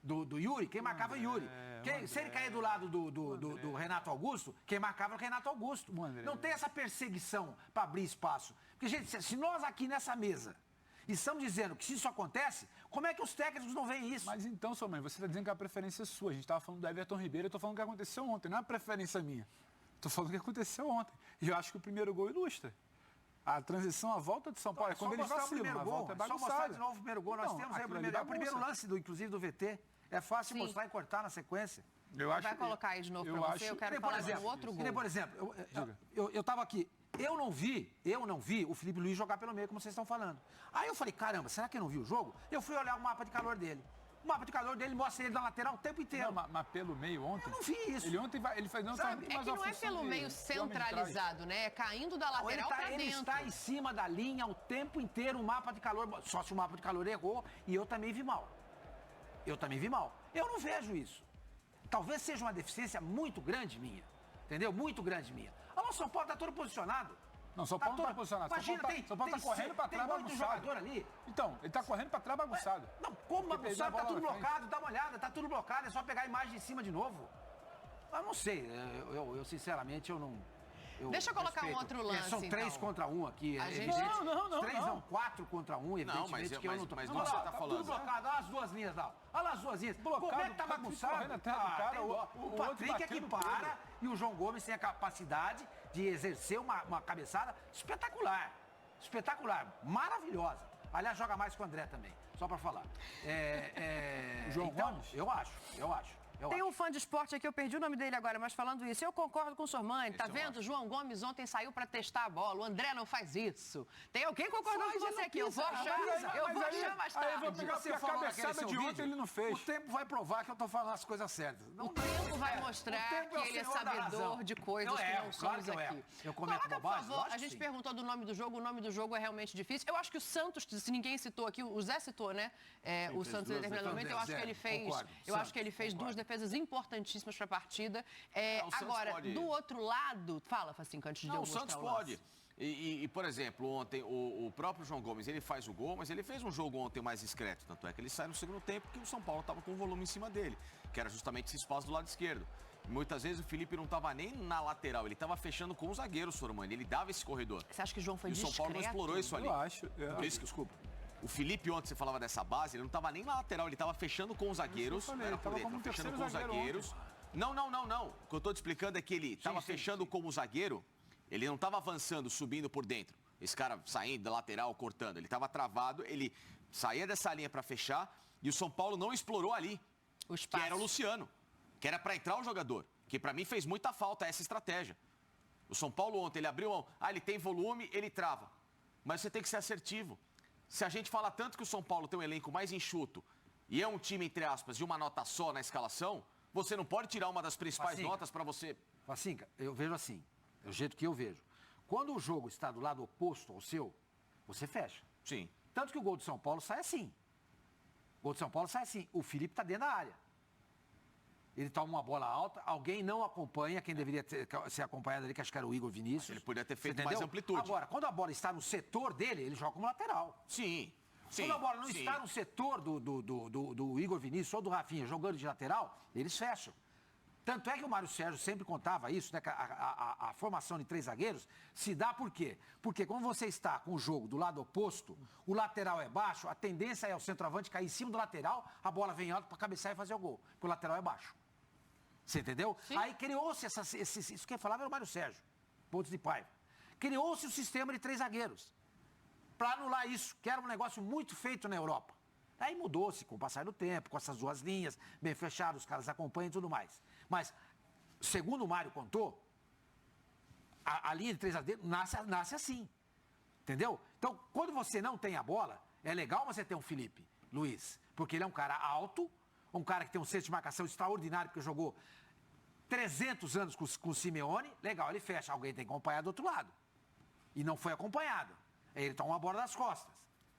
do Yuri, quem marcava o Yuri. Se ele cair do lado do Renato Augusto, quem marcava o Renato Augusto. Não tem essa perseguição para abrir espaço. Porque, gente, se nós aqui nessa mesa estamos dizendo que se isso acontece, como é que os técnicos não veem isso? Mas então, sua mãe, você está dizendo que a preferência é sua. A gente estava falando do Everton Ribeiro, eu estou falando o que aconteceu ontem. Não é a preferência minha. Estou falando o que aconteceu ontem. E eu acho que o primeiro gol ilustra. A transição, a volta de São Paulo, é quando eles vacilam, a volta é bagunçada. Só mostrar de novo o primeiro gol. Nós temos aí o primeiro lance, inclusive, do VT. É fácil mostrar e cortar na sequência. Vai colocar aí de novo para você, eu quero falar do outro gol. Por exemplo, eu estava aqui, eu não vi o Felipe Luiz jogar pelo meio, como vocês estão falando. Aí eu falei, caramba, será que eu não vi o jogo? Eu fui olhar o mapa de calor dele. O mapa de calor dele mostra ele na lateral o tempo inteiro. Não, mas pelo meio ontem? Eu não vi isso. Ele faz muito mais que não é pelo meio centralizado, né? É caindo da lateral para dentro. Ele está em cima da linha o tempo inteiro, o mapa de calor. Só se o mapa de calor errou e eu também vi mal. Eu não vejo isso. Talvez seja uma deficiência muito grande minha. Entendeu? Muito grande minha. O São Paulo está todo posicionado. Não, São Paulo não está posicionado. Imagina, São Paulo está correndo para trás bagunçado. Tem muito jogador ali. Então, ele está correndo para trás bagunçado. Não, como bagunçado? Está tudo blocado, dá uma olhada, está tudo blocado. É só pegar a imagem de cima de novo. Eu não sei, eu sinceramente, eu não... Deixa eu colocar um outro lance, São 3 contra 1 aqui, é evidente. Não. 3 não, 4 contra 1, evidentemente que eu não tô... Mas você tá falando... Tudo blocado, olha as duas linhas lá. Olha as duas linhas. Como é que tá bagunçado? O Patrick é que para e o João Gomes tem a capacidade de exercer uma cabeçada espetacular. Espetacular, maravilhosa. Aliás, joga mais com o André também, só pra falar. O João Gomes? Eu acho. Tem um fã de esporte aqui, eu perdi o nome dele agora, mas falando isso, eu concordo com o Sormani, tá vendo? João Gomes ontem saiu pra testar a bola, o André não faz isso. Tem alguém concordando com você aqui? Eu vou achar mais tarde. Eu vou pegar a cabeçada de ontem, ele não fez. O tempo vai provar que eu tô falando as coisas certas. O tempo vai mostrar que ele é sabedor de coisas que não somos aqui. Eu comento bobagem, por favor, a gente perguntou do nome do jogo, o nome do jogo é realmente difícil. Eu acho que o Santos, se ninguém citou aqui, o Zé citou, né? O Santos em determinado momento, eu acho que ele fez duas defesas importantíssimas para a partida. Agora, do outro lado, fala, Facinco, antes de eu mostrar o Santos lance. pode. E, por exemplo, ontem o próprio João Gomes, ele faz o gol, mas ele fez um jogo ontem mais discreto. Tanto é que ele sai no segundo tempo porque o São Paulo estava com o volume em cima dele, que era justamente esse espaço do lado esquerdo. Muitas vezes o Felipe não estava nem na lateral, ele estava fechando com o zagueiro, Sormani. Ele dava esse corredor. Você acha que o João foi discreto? E o São Paulo não explorou isso ali. Eu acho. Desculpa. O Felipe, ontem você falava dessa base, ele não estava nem na lateral, ele estava fechando com os zagueiros. Ele estava como fechando com os zagueiros. Não. O que eu estou te explicando é que ele estava fechando como zagueiro, ele não estava avançando, subindo por dentro. Esse cara saindo da lateral, cortando. Ele estava travado, ele saía dessa linha para fechar e o São Paulo não explorou ali, que era o Luciano, que era para entrar o jogador, que para mim fez muita falta essa estratégia. O São Paulo ontem, ele abriu mão, ele tem volume, ele trava. Mas você tem que ser assertivo. Se a gente fala tanto que o São Paulo tem um elenco mais enxuto e é um time, entre aspas, de uma nota só na escalação, você não pode tirar uma das principais notas para você... Facinca, eu vejo assim, do jeito que eu vejo. Quando o jogo está do lado oposto ao seu, você fecha. Sim. Tanto que o gol do São Paulo sai assim. O gol do São Paulo sai assim. O Felipe está dentro da área. Ele toma uma bola alta, alguém não acompanha, quem deveria ser acompanhado ali, que acho que era o Igor Vinícius. Ele poderia ter feito mais amplitude. Agora, quando a bola está no setor dele, ele joga como lateral. Sim. Quando a bola não está no setor do Igor Vinícius ou do Rafinha jogando de lateral, eles fecham. Tanto é que o Mário Sérgio sempre contava isso, né? Que a formação de 3 zagueiros se dá por quê? Porque quando você está com o jogo do lado oposto, o lateral é baixo, a tendência é o centroavante cair em cima do lateral, a bola vem alto para cabecear e fazer o gol, porque o lateral é baixo. Você entendeu? Sim. Aí criou-se isso que falava era o Mário Sérgio, Pontes de Paiva. Criou-se o sistema de 3 zagueiros para anular isso, que era um negócio muito feito na Europa. Aí mudou-se com o passar do tempo, com essas 2 linhas, bem fechadas, os caras acompanham e tudo mais. Mas, segundo o Mário contou, a linha de 3 zagueiros nasce assim. Entendeu? Então, quando você não tem a bola, é legal você ter um Felipe Luiz, porque ele é um cara alto, um cara que tem um senso de marcação extraordinário, porque jogou 300 anos com o Simeone, legal, ele fecha, alguém tem que acompanhar do outro lado. E não foi acompanhado. Aí ele toma uma bola das costas,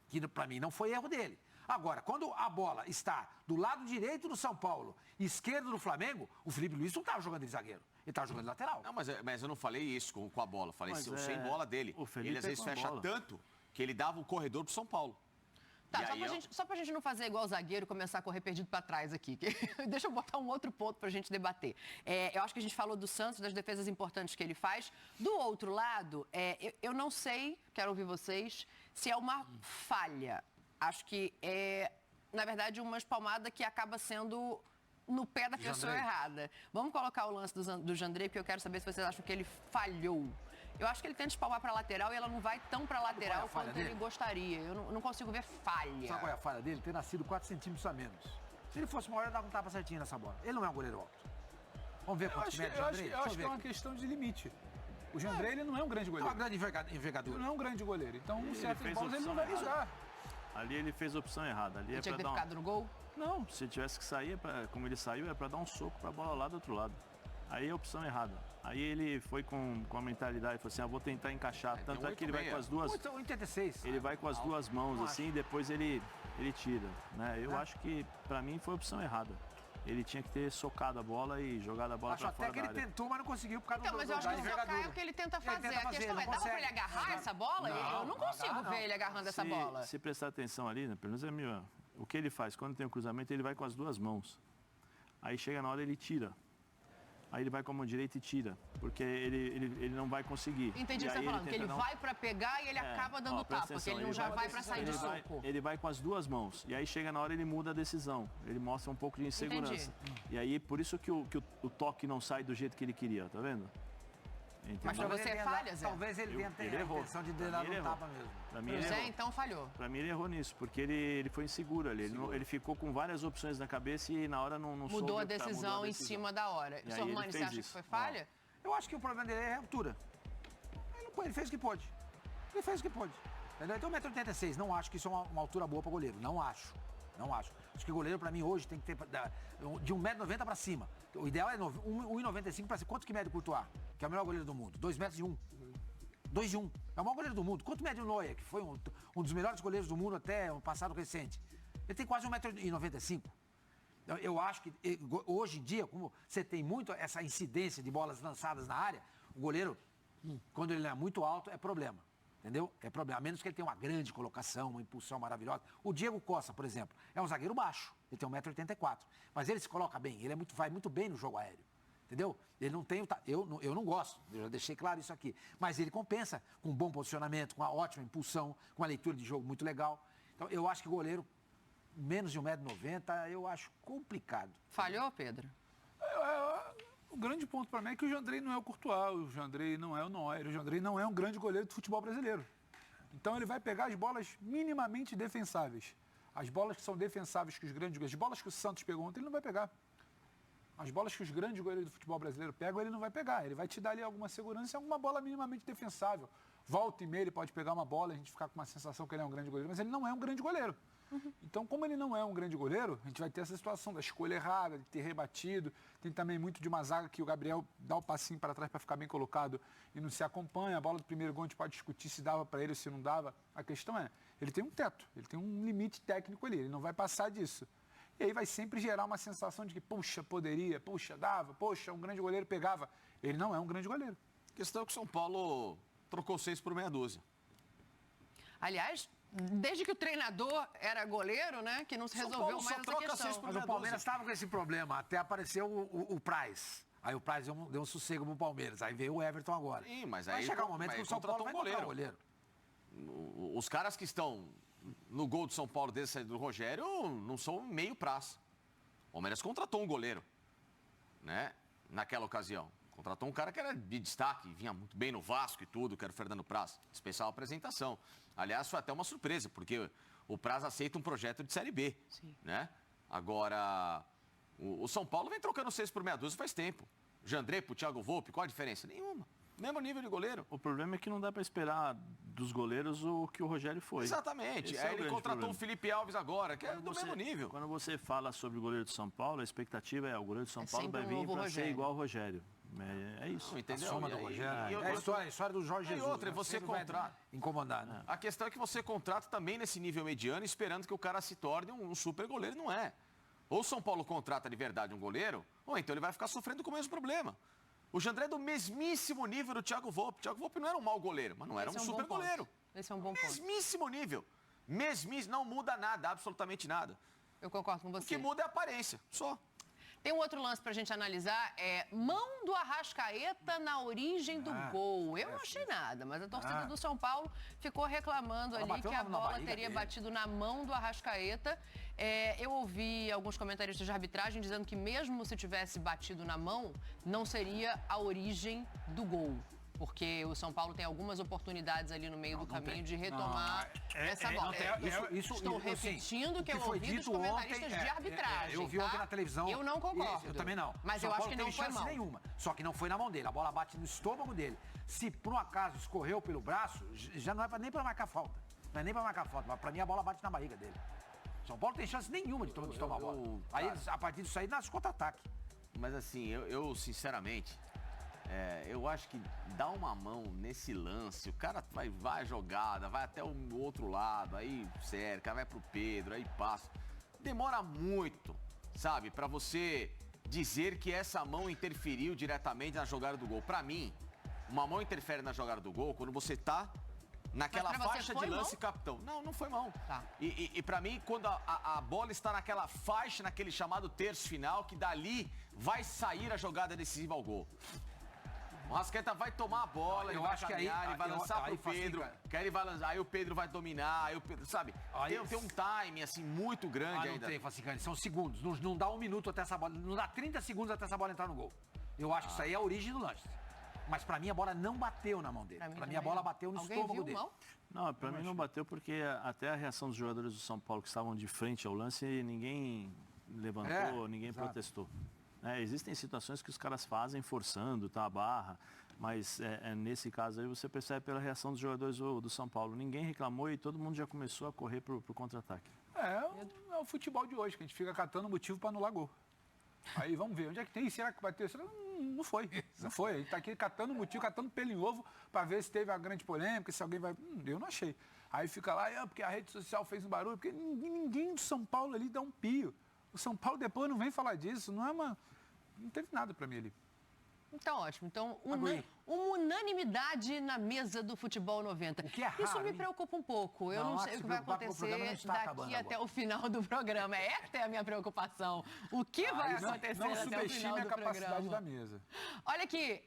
que para mim não foi erro dele. Agora, quando a bola está do lado direito do São Paulo e esquerdo do Flamengo, o Felipe Luiz não estava jogando de zagueiro, ele estava jogando de lateral. Não, mas eu não falei isso com a bola, falei sem bola dele. Ele às vezes fecha tanto que ele dava um corredor pro São Paulo. Tá, só pra gente não fazer igual o zagueiro e começar a correr perdido pra trás aqui. Deixa eu botar um outro ponto pra gente debater. Eu acho que a gente falou do Santos, das defesas importantes que ele faz. Do outro lado, eu não sei, quero ouvir vocês, se é uma falha. Acho que é, na verdade, uma espalmada que acaba sendo no pé da pessoa errada. Vamos colocar o lance do Jandrei, porque eu quero saber se vocês acham que ele falhou. Eu acho que ele tenta espalmar para lateral e ela não vai tão para lateral quanto ele gostaria. Eu não consigo ver falha. Sabe qual é a falha dele? Ter nascido 4 centímetros a menos. Se ele fosse maior, ele dava um tapa certinho nessa bola. Ele não é um goleiro alto. Vamos ver quanto mede o Jandrei? Eu acho que é uma questão de limite. O Jandrei, ele não é um grande goleiro. É uma grande envergadura. Ele não é um grande goleiro. Então, certas bolas ele não vai usar. Ali ele fez a opção errada. Ali ele tinha que ter ficado no gol? Não, se tivesse que sair, como ele saiu, é para dar um soco para a bola lá do outro lado. Aí é a opção errada. Aí ele foi com a mentalidade, falou assim, vou tentar encaixar. Tanto é que ele vai com as duas... 86. Ele vai com as 2 mãos assim, e depois ele tira. Né? Eu acho que, para mim, foi a opção errada. Ele tinha que ter socado a bola e jogado a bola para fora da área. Acho até que ele tentou, mas não conseguiu por causa do mas eu acho que socar é o que ele tenta fazer. A questão é, dá pra ele agarrar essa bola? Eu não consigo ver ele agarrando essa bola. Se prestar atenção ali, né, pelo menos o que ele faz? Quando tem o cruzamento, ele vai com as 2 mãos. Aí chega na hora, ele tira. Aí ele vai com a mão direita e tira, porque ele não vai conseguir. Entendi o que você está falando, que ele vai para pegar e ele acaba dando tapa, porque ele não já vai para sair de soco. Ele vai com as 2 mãos, e aí chega na hora ele muda a decisão, ele mostra um pouco de insegurança. Entendi. E aí, por isso que o toque não sai do jeito que ele queria, tá vendo? Entendeu? Mas pra você é falha, Zé? Talvez ele tenha Ele a errou. intenção de Pra dar mim, ele no errou. tapa mesmo. Pra mim, O ele Zé, errou. então, falhou. Pra mim, ele errou nisso, porque ele foi inseguro ali. Ele ficou com várias opções na cabeça e na hora não soube Mudou a optar, decisão mudou a em cima da hora. E aí Sormani, ele você fez acha isso. que foi falha? Eu acho que o problema dele é a altura. Ele fez o que pôde. Ele fez o que pôde. Entendeu? Então, 1,86m. Não acho que isso é uma altura boa para goleiro. Não acho. Não acho. Acho que o goleiro, para mim, hoje tem que ter de 1,90m para cima. O ideal é 1,95m para cima. Quanto que mede o Courtois? Que é o melhor goleiro do mundo. 2,1m. 2,1. É o maior goleiro do mundo. Quanto mede o Neuer, que foi um dos melhores goleiros do mundo até um passado recente? Ele tem quase 1,95m. Eu acho que hoje em dia, como você tem muito essa incidência de bolas lançadas na área, o goleiro, quando ele é muito alto, é problema. Entendeu? É problema. A menos que ele tenha uma grande colocação, uma impulsão maravilhosa. O Diego Costa, por exemplo, é um zagueiro baixo. Ele tem 1,84m. Mas ele se coloca bem. Ele vai muito bem no jogo aéreo. Entendeu? Ele não tem... Eu não gosto. Eu já deixei claro isso aqui. Mas ele compensa com um bom posicionamento, com uma ótima impulsão, com uma leitura de jogo muito legal. Então, eu acho que o goleiro, menos de 1,90m, eu acho complicado. Falhou, Pedro? O grande ponto para mim é que o Jandrei não é o Courtois, o Jandrei não é o Neuer, o Jandrei não é um grande goleiro do futebol brasileiro. Então ele vai pegar as bolas minimamente defensáveis. As bolas que são defensáveis que os grandes goleiros, as bolas que o Santos pegou ontem, ele não vai pegar. As bolas que os grandes goleiros do futebol brasileiro pegam, ele não vai pegar. Ele vai te dar ali alguma segurança e alguma bola minimamente defensável. Volta e meia ele pode pegar uma bola e a gente ficar com uma sensação que ele é um grande goleiro, mas ele não é um grande goleiro. Então, como ele não é um grande goleiro, a gente vai ter essa situação da escolha errada, de ter rebatido. Tem também muito de uma zaga que o Gabriel dá o passinho para trás para ficar bem colocado e não se acompanha. A bola do primeiro gol a gente pode discutir se dava para ele ou se não dava. A questão é, ele tem um teto, ele tem um limite técnico ali, ele não vai passar disso. E aí vai sempre gerar uma sensação de que, puxa, poderia, puxa, dava, poxa, um grande goleiro pegava. Ele não é um grande goleiro. A questão é que o São Paulo trocou 6 por meia dúzia. Aliás, desde que o treinador era goleiro, né, que não se resolveu mais essa questão. Mas o Palmeiras estava com esse problema, até apareceu o Price. Aí o Price deu um sossego pro Palmeiras. Aí veio o Everton agora. Sim, mas vai aí chegar um momento que o São Paulo vai encontrar um goleiro. Os caras que estão no gol do São Paulo desde a saída do Rogério não são meio praça. O Palmeiras contratou um goleiro, né? Naquela ocasião. Contratou um cara que era de destaque, vinha muito bem no Vasco e tudo, que era o Fernando Praz. Especial apresentação. Aliás, foi até uma surpresa, porque o Praz aceita um projeto de Série B. Sim. Né? Agora, o São Paulo vem trocando 6 por meia dúzia faz tempo. Jandrei pro Thiago Volpe, qual a diferença? Nenhuma. Mesmo nível de goleiro. O problema é que não dá para esperar dos goleiros o que o Rogério foi. Exatamente. Esse é Aí o ele grande contratou problema. o Felipe Alves agora, que é do mesmo nível. Quando você fala sobre o goleiro de São Paulo, a expectativa é o goleiro de São Paulo sempre vai um vir novo para ser Rogério. igual ao Rogério. É isso. Não, entendeu? A soma E do aí- Rogério. e É a história do Jorge E Jesus. outra, né? você Sempre vai contrata. incomodar, né? A questão é que você contrata também nesse nível mediano, esperando que o cara se torne um super goleiro. Não é. Ou o São Paulo contrata de verdade um goleiro, ou então ele vai ficar sofrendo com o mesmo problema. O Jandré é do mesmíssimo nível do Thiago Volpe. O Thiago Volpe não era um mau goleiro, mas não era um Esse é super bom ponto. goleiro. Esse é um bom ponto. Mesmíssimo nível. Mesmíssimo. Não muda nada, absolutamente nada. Eu concordo com O você. que muda é a aparência, só. Tem um outro lance pra gente analisar, mão do Arrascaeta na origem do gol. Eu não achei nada, mas a torcida do São Paulo ficou reclamando Ela ali bateu que a na bola barriga teria dele. batido na mão do Arrascaeta. Eu ouvi alguns comentaristas de arbitragem dizendo que mesmo se tivesse batido na mão, não seria a origem do gol. Porque o São Paulo tem algumas oportunidades ali no meio do caminho de retomar essa bola. Estou repetindo o que eu foi ouvi dos dito comentaristas ontem, de arbitragem. eu vi tá? ontem na televisão. Eu não concordo. Eu também não. Mas São eu acho Paulo que não teve foi chance mão. nenhuma. Só que não foi na mão dele. A bola bate no estômago dele. Se por um acaso escorreu pelo braço, já não é nem para marcar falta. Não é nem para marcar falta. Mas para mim a bola bate na barriga dele. São Paulo tem chance nenhuma de tomar a bola. Aí a partir disso aí nasce contra-ataque. Mas assim, eu sinceramente, eu acho que dá uma mão nesse lance, o cara vai a jogada, vai até o outro lado, aí cerca, vai pro Pedro, aí passa. Demora muito, sabe, pra você dizer que essa mão interferiu diretamente na jogada do gol. Pra mim, uma mão interfere na jogada do gol quando você tá naquela Mas pra você faixa foi de lance mão? capitão. Não foi mão. Tá. E pra mim, quando a bola está naquela faixa, naquele chamado terço final, que dali vai sair a jogada decisiva ao gol. O Arrascaeta vai tomar a bola, ele vai caminhar, ele vai lançar pro Pedro, que aí ele vai lançar, aí o Pedro vai dominar, aí o Pedro, sabe? Tem um timing, assim, muito grande Não ainda. tem, Facicani, são segundos. Não dá um minuto até essa bola, não dá 30 segundos até essa bola entrar no gol. Eu acho que isso aí é a origem do lance. Mas pra mim a bola não bateu na mão dele. Pra mim a bola bateu no estômago dele. Não, pra mim não bateu porque até a reação dos jogadores do São Paulo que estavam de frente ao lance, ninguém levantou, ninguém protestou. Existem situações que os caras fazem forçando, tá, a barra, mas nesse caso aí você percebe pela reação dos jogadores do São Paulo. Ninguém reclamou e todo mundo já começou a correr pro contra-ataque. É o futebol de hoje, que a gente fica catando motivo para anular gol. Aí vamos ver, onde é que tem? Será que bateu? Não foi, não foi. A gente tá aqui catando motivo, catando pelo em ovo para ver se teve a grande polêmica, se alguém vai... eu não achei. Aí fica lá, porque a rede social fez um barulho, porque ninguém do São Paulo ali dá um pio. O São Paulo depois não vem falar disso, não teve nada para mim ali. Então, ótimo. Então, uma unanimidade na mesa do Futebol 90. O que é raro, isso me preocupa um pouco. Eu não sei o que vai acontecer daqui até o final do programa. Esta é a minha preocupação. O que vai acontecer até o final do programa? Não subestime a capacidade da mesa. Olha aqui,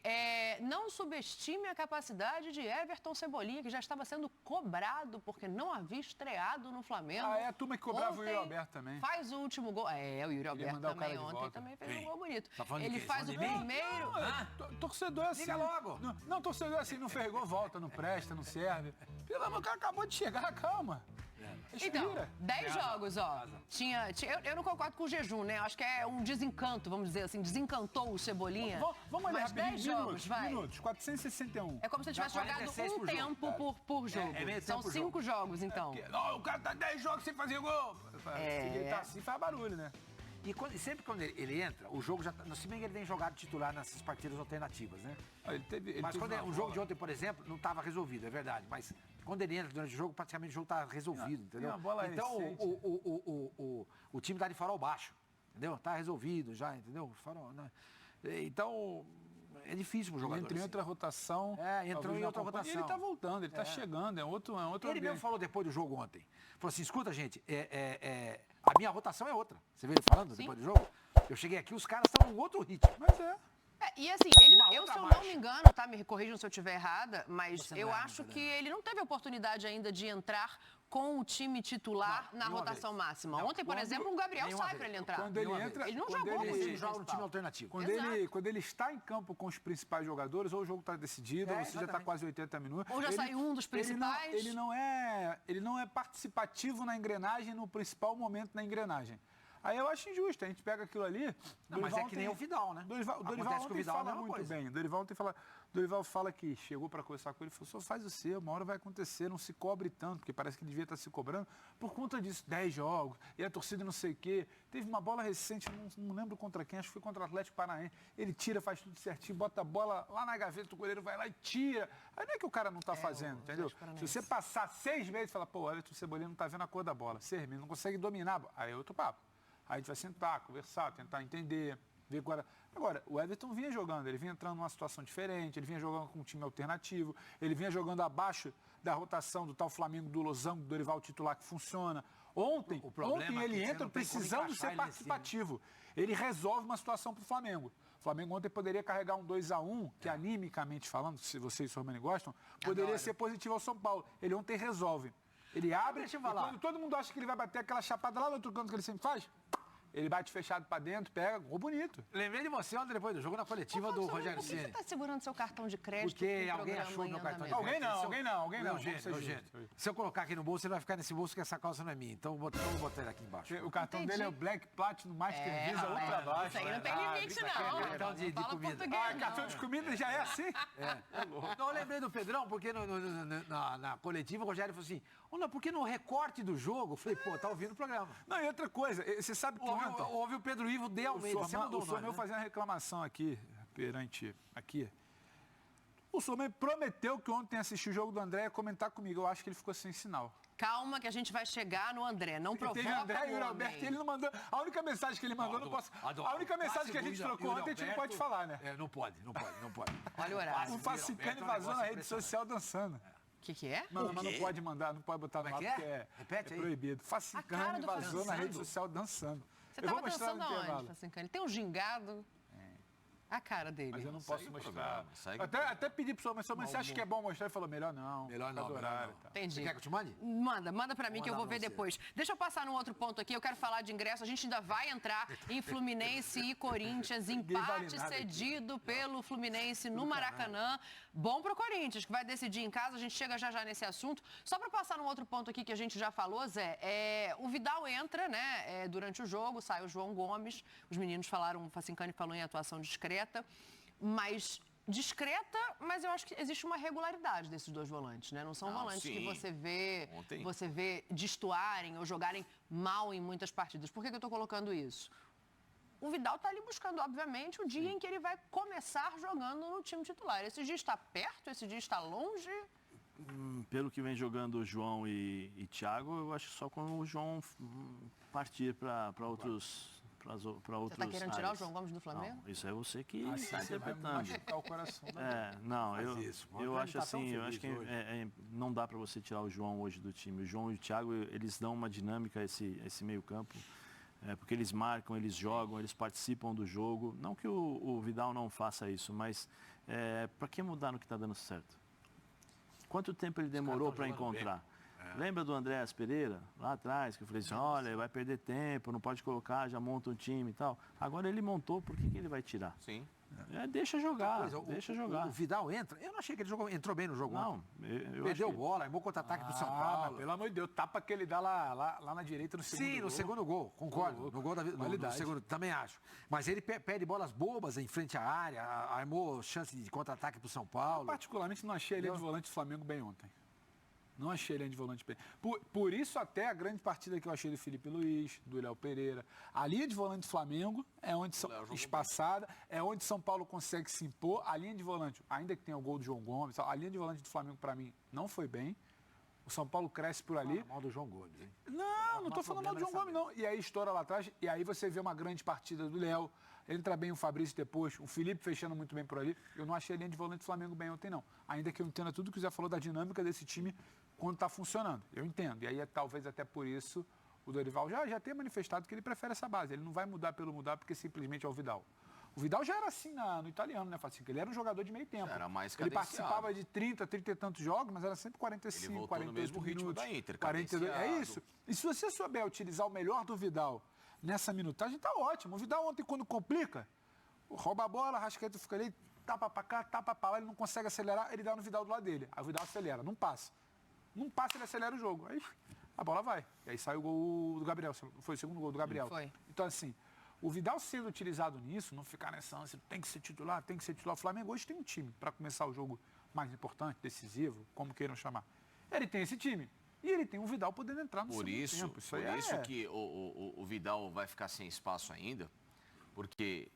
não subestime a capacidade de Everton Cebolinha, que já estava sendo cobrado porque não havia estreado no Flamengo. A turma que cobrava o Yuri Alberto também. Faz o último gol. O Yuri Alberto também ontem também fez um gol bonito. Ele faz o primeiro... Torcedor assim. Diga logo. Não, torcedor assim, não fez gol, volta, não presta, não serve. Pelo amor, o cara acabou de chegar, calma. Então, 10 jogos, ó. Eu não concordo com o jejum, né? Acho que é um desencanto, vamos dizer assim. Desencantou o Cebolinha. Vamos olhar mas 10 jogos, minutos, 461. É como se ele tivesse jogado um tempo por jogo. São 5 jogos, então. Não, o cara tá 10 jogos sem fazer gol. Se ele tá assim, faz barulho, né? E sempre quando ele entra, o jogo já tá... Se bem que ele tem jogado titular nessas partidas alternativas, né? Mas quando o jogo de ontem, por exemplo, não estava resolvido, é verdade. Mas quando ele entra durante o jogo, praticamente o jogo está resolvido, entendeu? Então o time tá de farol baixo, entendeu? Tá resolvido já, entendeu? Farol, né? Então... É difícil pro jogador. Entrou em outra rotação. Entrou em outra rotação. Ele tá voltando, ele tá chegando, é outro Ele mesmo falou depois do jogo ontem. Falou assim, escuta, gente, a minha rotação é outra. Você viu ele falando depois do jogo? Eu cheguei aqui, os caras estão em outro ritmo. Mas e assim, se eu não me engano, tá? Me corrijam se eu estiver errada, mas eu acho que ele não teve oportunidade ainda de entrar com o time titular na rotação máxima. Ontem, por exemplo, o Gabriel sai para ele entrar. Quando ele entra, ele não jogou ele joga no time alternativo. Quando ele está em campo com os principais jogadores, ou o jogo está decidido, ou você já está quase 80 minutos. Ou já saiu um dos principais. Ele não é participativo na engrenagem, no principal momento na engrenagem. Aí eu acho injusto, a gente pega aquilo ali... mas é que nem o Vidal, né? O Dorival ontem fala muito bem. O Dorival fala que chegou para conversar com ele e falou, só faz o seu, uma hora vai acontecer, não se cobre tanto, porque parece que ele devia estar se cobrando por conta disso, 10 jogos, e a torcida não sei o quê. Teve uma bola recente, não lembro contra quem, acho que foi contra o Atlético Paranaense. Ele tira, faz tudo certinho, bota a bola lá na gaveta, o goleiro vai lá e tira. Aí não é que o cara não está fazendo, entendeu? Se você passar 6 meses e falar, olha, o Cebolinha não está vendo a cor da bola, 6 meses, não consegue dominar, aí é outro papo. Aí a gente vai sentar, conversar, tentar entender, ver agora. Agora, o Everton vinha jogando, ele vinha entrando numa situação diferente, ele vinha jogando com um time alternativo, ele vinha jogando abaixo da rotação do tal Flamengo, do Losango, do Dorival titular que funciona. Ontem ele entra precisando ser participativo. Ele resolve uma situação para o Flamengo. O Flamengo ontem poderia carregar um 2-1, que animicamente falando, se vocês e o Sormani gostam, poderia ser positivo ao São Paulo. Ele ontem resolve. Ele abre, e quando todo mundo acha que ele vai bater aquela chapada lá no outro canto que ele sempre faz, ele bate fechado pra dentro, pega, gol bonito. Lembrei de você ontem depois do jogo na coletiva do Rogério Ceni. Por que você tá segurando seu cartão de crédito? Porque alguém achou meu cartão de crédito. Alguém não. Eugênio, se eu colocar aqui no bolso, ele vai ficar nesse bolso que essa calça não é minha. Então vou botar ele aqui embaixo. O cartão dele é o Black Platinum Master Visa Ultra Baixo. Isso aí não tem limite, não. Cartão de comida. Cartão de comida já é assim? Não, eu lembrei do Pedrão, porque na coletiva o Rogério falou assim, porque no recorte do jogo, eu falei, tá ouvindo o programa. Não, e outra coisa, você sabe que ouve o Pedro Ivo de Almeida. O Sormel fazendo uma reclamação aqui, perante aqui. O Sormel prometeu que ontem assistiu o jogo do André e ia comentar comigo. Eu acho que ele ficou sem sinal. Calma que a gente vai chegar no André. Não provoca o Teve André e o Alberto, ele não mandou. A única mensagem que ele mandou, não posso. A única mensagem que a gente trocou ontem, a gente não pode falar, né? Não pode. Olha o horário. O Facicani vazou na rede social dançando. O que é? Mas não pode mandar, não pode botar no ar, porque é proibido. Facicani vazou na rede social dançando. Você estava dançando aonde, Facicani? Tem um gingado? A cara dele. Mas eu não Segue posso o mostrar. programa, segue o Até pedi pro senhor, mas você acha que é bom mostrar? Ele falou, melhor não. Melhor não, Tá do melhor horário não. e tal. Entendi. Você quer que eu te mande? Manda pra mim que eu vou ver depois. Deixa eu passar num outro ponto aqui. Eu quero falar de ingresso. A gente ainda vai entrar em Fluminense e Corinthians. Empate cedido pelo Fluminense no Maracanã. Bom pro Corinthians, que vai decidir em casa. A gente chega já nesse assunto. Só pra passar num outro ponto aqui que a gente já falou, Zé. O Vidal entra, né, durante o jogo. Sai o João Gomes. Os meninos falaram, o Facincani falou em atuação discreta. Mas eu acho que existe uma regularidade desses dois volantes, né? Não são volantes que você vê destoarem ou jogarem mal em muitas partidas. Por que eu estou colocando isso? O Vidal está ali buscando, obviamente, o dia em que ele vai começar jogando no time titular. Esse dia está perto? Esse dia está longe? Pelo que vem jogando o João e Thiago, eu acho que só quando o João partir para outros... Você está querendo tirar o João Gomes do Flamengo? Não, isso é você que está Você vai interpretando. machucar o coração. Eu acho assim, eu acho que não dá para você tirar o João hoje do time. O João e o Thiago, eles dão uma dinâmica a esse meio campo, porque eles marcam, eles jogam, eles participam do jogo. Não que o Vidal não faça isso, mas para que mudar no que está dando certo? Quanto tempo ele demorou para encontrar? Lembra do Andréas Pereira, lá atrás, que eu falei assim, olha, vai perder tempo, não pode colocar, já monta um time e tal. Agora ele montou, por que ele vai tirar? Sim. Deixa jogar, Deixa jogar. O Vidal entra? Eu não achei que ele entrou bem no jogo. Não, Perdeu bola, armou contra-ataque pro São Paulo. Mas, pelo amor de Deus, tapa que ele dá lá na direita no segundo gol. Sim, no segundo gol, concordo. No gol no segundo, também acho. Mas ele perde bolas bobas em frente à área, armou chance de contra-ataque pro São Paulo. Eu particularmente não achei ele de volante do Flamengo bem ontem. Não achei ele de volante bem. Por isso até a grande partida que eu achei do Felipe Luiz, do Léo Pereira. A linha de volante do Flamengo é onde espaçada, é onde São Paulo consegue se impor. A linha de volante, ainda que tenha o gol do João Gomes, a linha de volante do Flamengo para mim não foi bem. O São Paulo cresce por ali. Mal do João Gomes, hein? Não estou falando mal do João Gomes, não. E aí estoura lá atrás, e aí você vê uma grande partida do Léo. Entra bem o Fabrício depois, o Felipe fechando muito bem por ali. Eu não achei a linha de volante do Flamengo bem ontem, não. Ainda que eu entenda tudo que o Zé falou da dinâmica desse time quando está funcionando. Eu entendo. E aí, talvez até por isso, o Dorival já tem manifestado que ele prefere essa base. Ele não vai mudar pelo mudar, porque simplesmente é o Vidal. O Vidal já era assim no italiano, né, Facinho? Ele era um jogador de meio tempo. Era mais ele cadenciado. participava de 30 e tantos jogos, mas era sempre 45, ele voltou 48 no mesmo ritmo minutos, da Inter, 42. É cadenciado. isso. E se você souber utilizar o melhor do Vidal nessa minutagem, tá ótimo. O Vidal ontem, quando complica, rouba a bola, a Rascaeta fica ali, tapa pra cá, tapa pra lá, ele não consegue acelerar, ele dá no Vidal do lado dele. Aí o Vidal acelera, não passa. Não passa, ele acelera o jogo. Aí a bola vai. E aí sai o gol do Gabriel. Foi o segundo gol do Gabriel. Foi. Então, assim, o Vidal sendo utilizado nisso, não ficar nessa ânsia, tem que ser titular, tem que ser titular. O Flamengo hoje tem um time para começar o jogo mais importante, decisivo, como queiram chamar. Ele tem esse time. E ele tem um Vidal podendo entrar no segundo tempo. Por isso que o Vidal vai ficar sem espaço ainda, porque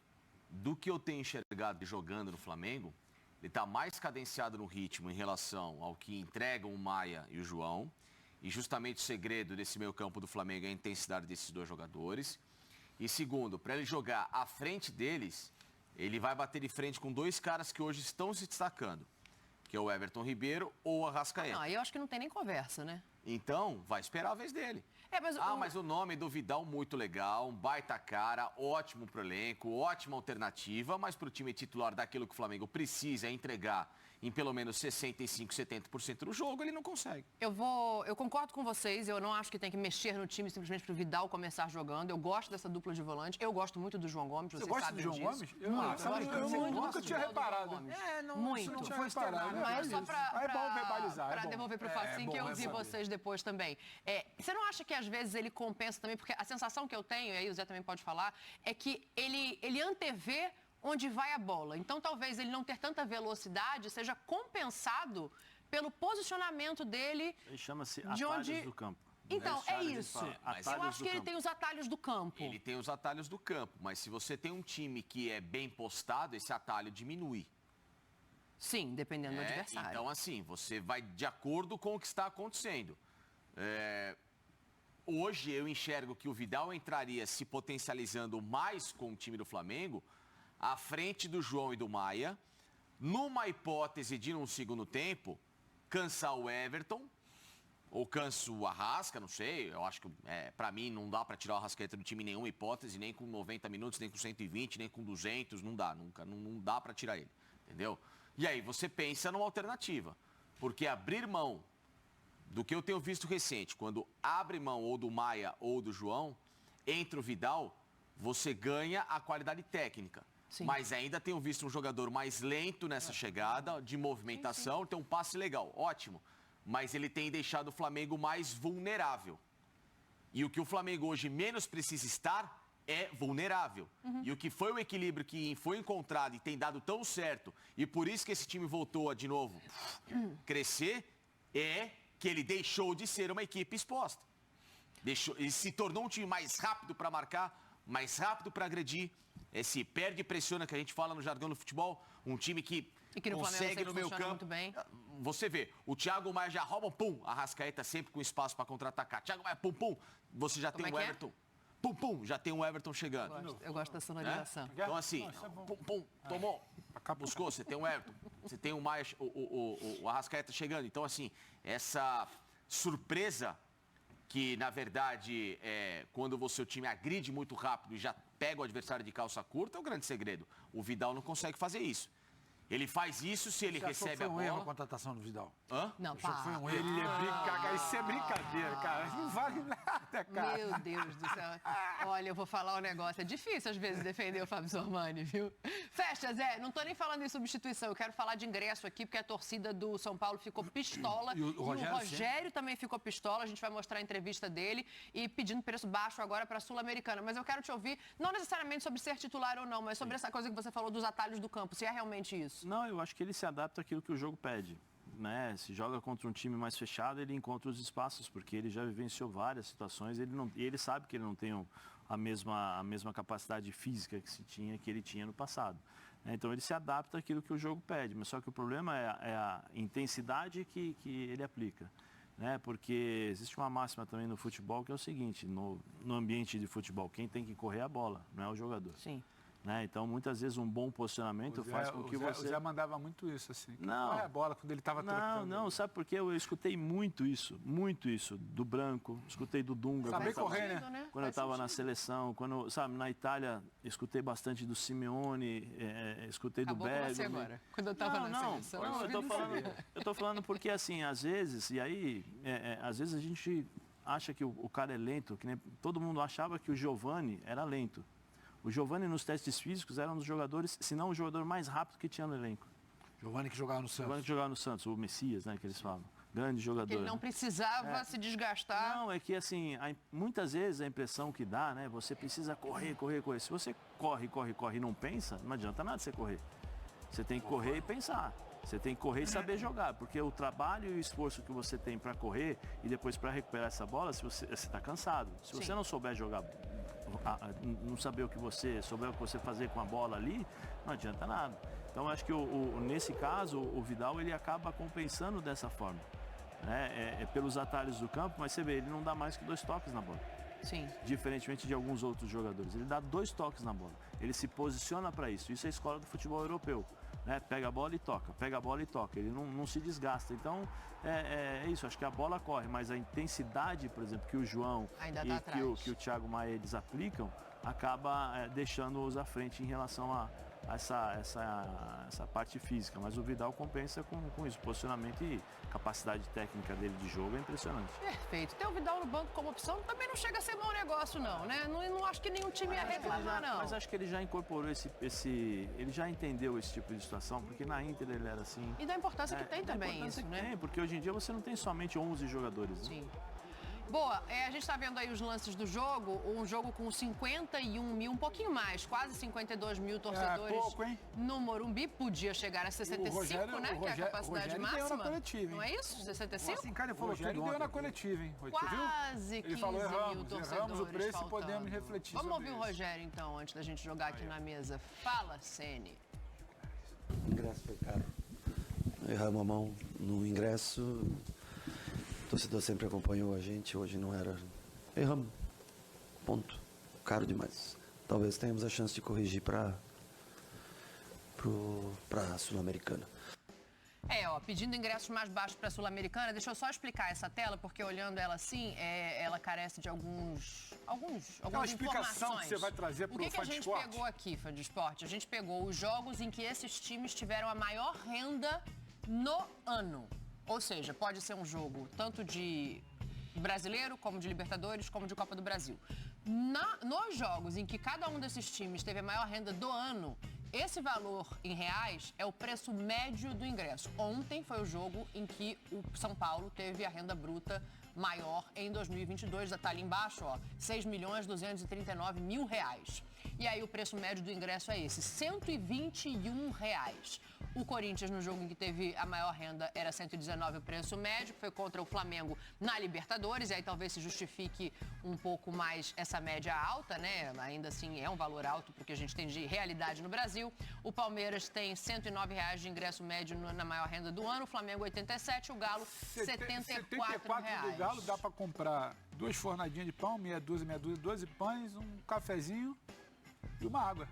do que eu tenho enxergado jogando no Flamengo, ele está mais cadenciado no ritmo em relação ao que entregam o Maia e o João. E justamente o segredo desse meio campo do Flamengo é a intensidade desses dois jogadores. E segundo, para ele jogar à frente deles, ele vai bater de frente com dois caras que hoje estão se destacando, que é o Everton Ribeiro ou o Arrascaeta. Não, aí eu acho que não tem nem conversa, né? Então, vai esperar a vez dele. Mas o nome do Vidal muito legal, um baita cara, ótimo pro elenco, ótima alternativa, mas pro time titular daquilo que o Flamengo precisa entregar em pelo menos 65%, 70% do jogo, ele não consegue. Eu concordo com vocês, eu não acho que tem que mexer no time simplesmente pro Vidal começar jogando. Eu gosto dessa dupla de volante, eu gosto muito do João Gomes, vocês gosta sabem do João disso. Gomes? Eu nunca tinha reparado. Muito. Não tinha reparado. Mas só É bom verbalizar. para devolver pro Facinho, que eu ouvi vocês depois também. Você não acha que às vezes ele compensa também, porque a sensação que eu tenho, e aí o Zé também pode falar, é que ele antevê onde vai a bola. Então, talvez ele não ter tanta velocidade seja compensado pelo posicionamento dele. Ele chama-se atalhos do campo. Então, é isso. Eu acho que ele tem os atalhos do campo. Ele tem os atalhos do campo, mas se você tem um time que é bem postado, esse atalho diminui. Sim, dependendo do adversário. Então, assim, você vai de acordo com o que está acontecendo. Hoje eu enxergo que o Vidal entraria se potencializando mais com o time do Flamengo, à frente do João e do Maia, numa hipótese de, num segundo tempo, cansar o Everton, ou cansa o Arrasca, não sei. Eu acho que, pra mim, não dá pra tirar o Arrascaeta do time em nenhuma hipótese, nem com 90 minutos, nem com 120, nem com 200, não dá, nunca. Não dá pra tirar ele, entendeu? E aí você pensa numa alternativa, porque abrir mão do que eu tenho visto recente, quando abre mão ou do Maia ou do João, entra o Vidal, você ganha a qualidade técnica. Sim. Mas ainda tenho visto um jogador mais lento nessa chegada, de movimentação, tem um passe legal, ótimo. Mas ele tem deixado o Flamengo mais vulnerável. E o que o Flamengo hoje menos precisa estar é vulnerável. E o que foi o equilíbrio que foi encontrado e tem dado tão certo, e por isso que esse time voltou a, de novo, crescer, é que ele deixou de ser uma equipe exposta. Ele se tornou um time mais rápido para marcar, mais rápido para agredir. Esse perde e pressiona que a gente fala no jargão do futebol. Um time que no consegue no meio campo. Muito bem. Você vê, o Thiago Maia já rouba, pum, a Arrascaeta sempre com espaço para contra-atacar. Thiago Maia, pum, pum, você já tem o Everton. Pum, pum, já tem um Everton chegando. Eu gosto da sonorização. Então, assim, pum, pum, tomou, buscou, você tem um Everton, você tem o Maia, o Arrascaeta chegando. Então, assim, essa surpresa que, na verdade, quando o time agride muito rápido e já pega o adversário de calça curta, é o grande segredo. O Vidal não consegue fazer isso. Ele faz isso se ele recebe a bola. Foi um erro a contratação do Vidal. Hã? Não, Foi um erro. Ele é brincadeira, isso é brincadeira, cara. Não vale nada, cara. Meu Deus do céu. Olha, eu vou falar um negócio. É difícil, às vezes, defender o Fábio Sormani, viu? Fecha, Zé. Não tô nem falando em substituição. Eu quero falar de ingresso aqui, porque a torcida do São Paulo ficou pistola. E o Rogério também ficou pistola. A gente vai mostrar a entrevista dele e pedindo preço baixo agora para a Sul-Americana. Mas eu quero te ouvir, não necessariamente sobre ser titular ou não, mas sobre essa coisa que você falou dos atalhos do campo. Se é realmente isso. Não, eu acho que ele se adapta àquilo que o jogo pede. Né? Se joga contra um time mais fechado, ele encontra os espaços, porque ele já vivenciou várias situações, e ele sabe que ele não tem a mesma capacidade física que ele tinha no passado. Então ele se adapta àquilo que o jogo pede, mas só que o problema é a intensidade que ele aplica. Né? Porque existe uma máxima também no futebol que é o seguinte, no ambiente de futebol, quem tem que correr é a bola, não é o jogador. Sim. Né? Então, muitas vezes, um bom posicionamento faz com que você... O Zé mandava muito isso, assim. Não. Corre a bola quando ele estava trocando. Não, sabe por quê? Eu escutei muito isso, do Branco, escutei do Dunga. Saber correr, né? Quando eu estava na seleção, na Itália, escutei bastante do Simeone, escutei do Bergamo. Agora, quando eu estava na seleção. Não, eu tô falando porque, assim, às vezes, às vezes a gente acha que o cara é lento, que nem todo mundo achava que o Giovani era lento. O Giovani, nos testes físicos, era um dos jogadores, se não o jogador mais rápido que tinha no elenco. Giovani que jogava no Santos. Giovani que jogava no Santos, o Messias, né, que eles falam. Grande jogador. Ele não precisava se desgastar. Não, é que assim, muitas vezes a impressão que dá, né, você precisa correr. Se você corre e não pensa, não adianta nada você correr. Você tem que correr e pensar. Você tem que correr e saber jogar, porque o trabalho e o esforço que você tem para correr e depois para recuperar essa bola, você está cansado. Se você não souber jogar, não saber souber o que você fazer com a bola ali, não adianta nada. Então, acho que nesse caso, o Vidal ele acaba compensando dessa forma. Né? Pelos atalhos do campo, mas você vê, ele não dá mais que 2 toques na bola. Sim. Diferentemente de alguns outros jogadores. Ele dá 2 toques na bola. Ele se posiciona para isso. Isso é a escola do futebol europeu. Né? Pega a bola e toca, pega a bola e toca. Ele não se desgasta. Então, é isso. Acho que a bola corre, mas a intensidade, por exemplo, que o João que o Thiago Maia eles aplicam, acaba deixando-os à frente em relação a essa parte física. Mas o Vidal compensa com isso. Posicionamento e capacidade técnica dele de jogo é impressionante. Perfeito. Ter o Vidal no banco como opção também não chega a ser mau negócio, não, né? Não acho que nenhum time ia reclamar, não. Mas acho que ele já incorporou ele já entendeu esse tipo de situação, porque na Inter ele era assim. E da importância que tem também isso, né? Tem, porque hoje em dia você não tem somente 11 jogadores. Né? Sim. Boa, a gente está vendo aí os lances do jogo, um jogo com 51 mil, um pouquinho mais, quase 52 mil torcedores pouco, hein? no Morumbi, podia chegar a 65, né, que é a capacidade máxima. Deu na coletiva, hein? Não é isso? 65? Assim, cara, O Rogério deu na coletiva, hein? Quase 15 Ele falou, mil erramos torcedores o preço faltando. e podemos refletir Vamos sobre ouvir o Rogério, então, antes da gente jogar aqui na mesa. Fala, Ceni. O ingresso foi caro. Erramos a mão no ingresso. O torcedor sempre acompanhou a gente, hoje não era. Erramos. Ponto. Caro demais. Talvez tenhamos a chance de corrigir para a Sul-Americana. Pedindo ingressos mais baixos para a Sul-Americana, deixa eu só explicar essa tela, porque olhando ela assim, ela carece de algumas explicação que você vai trazer para o O que a gente pegou aqui, Fã de Esporte? A gente pegou os jogos em que esses times tiveram a maior renda no ano. Ou seja, pode ser um jogo tanto de brasileiro, como de Libertadores, como de Copa do Brasil. Nos jogos em que cada um desses times teve a maior renda do ano, esse valor em reais é o preço médio do ingresso. Ontem foi o jogo em que o São Paulo teve a renda bruta maior em 2022, está ali embaixo, ó, 6.239.000 reais. E aí o preço médio do ingresso é esse, R$121. O Corinthians, no jogo em que teve a maior renda, era 119 o preço médio, que foi contra o Flamengo na Libertadores, e aí talvez se justifique um pouco mais essa média alta, né? Ainda assim é um valor alto, porque a gente tem de realidade no Brasil. O Palmeiras tem R$109 de ingresso médio na maior renda do ano, o Flamengo 87, o Galo 74 do Galo dá para comprar 2 fornadinhas de pão, meia dúzia, 12 pães, um cafezinho e uma água.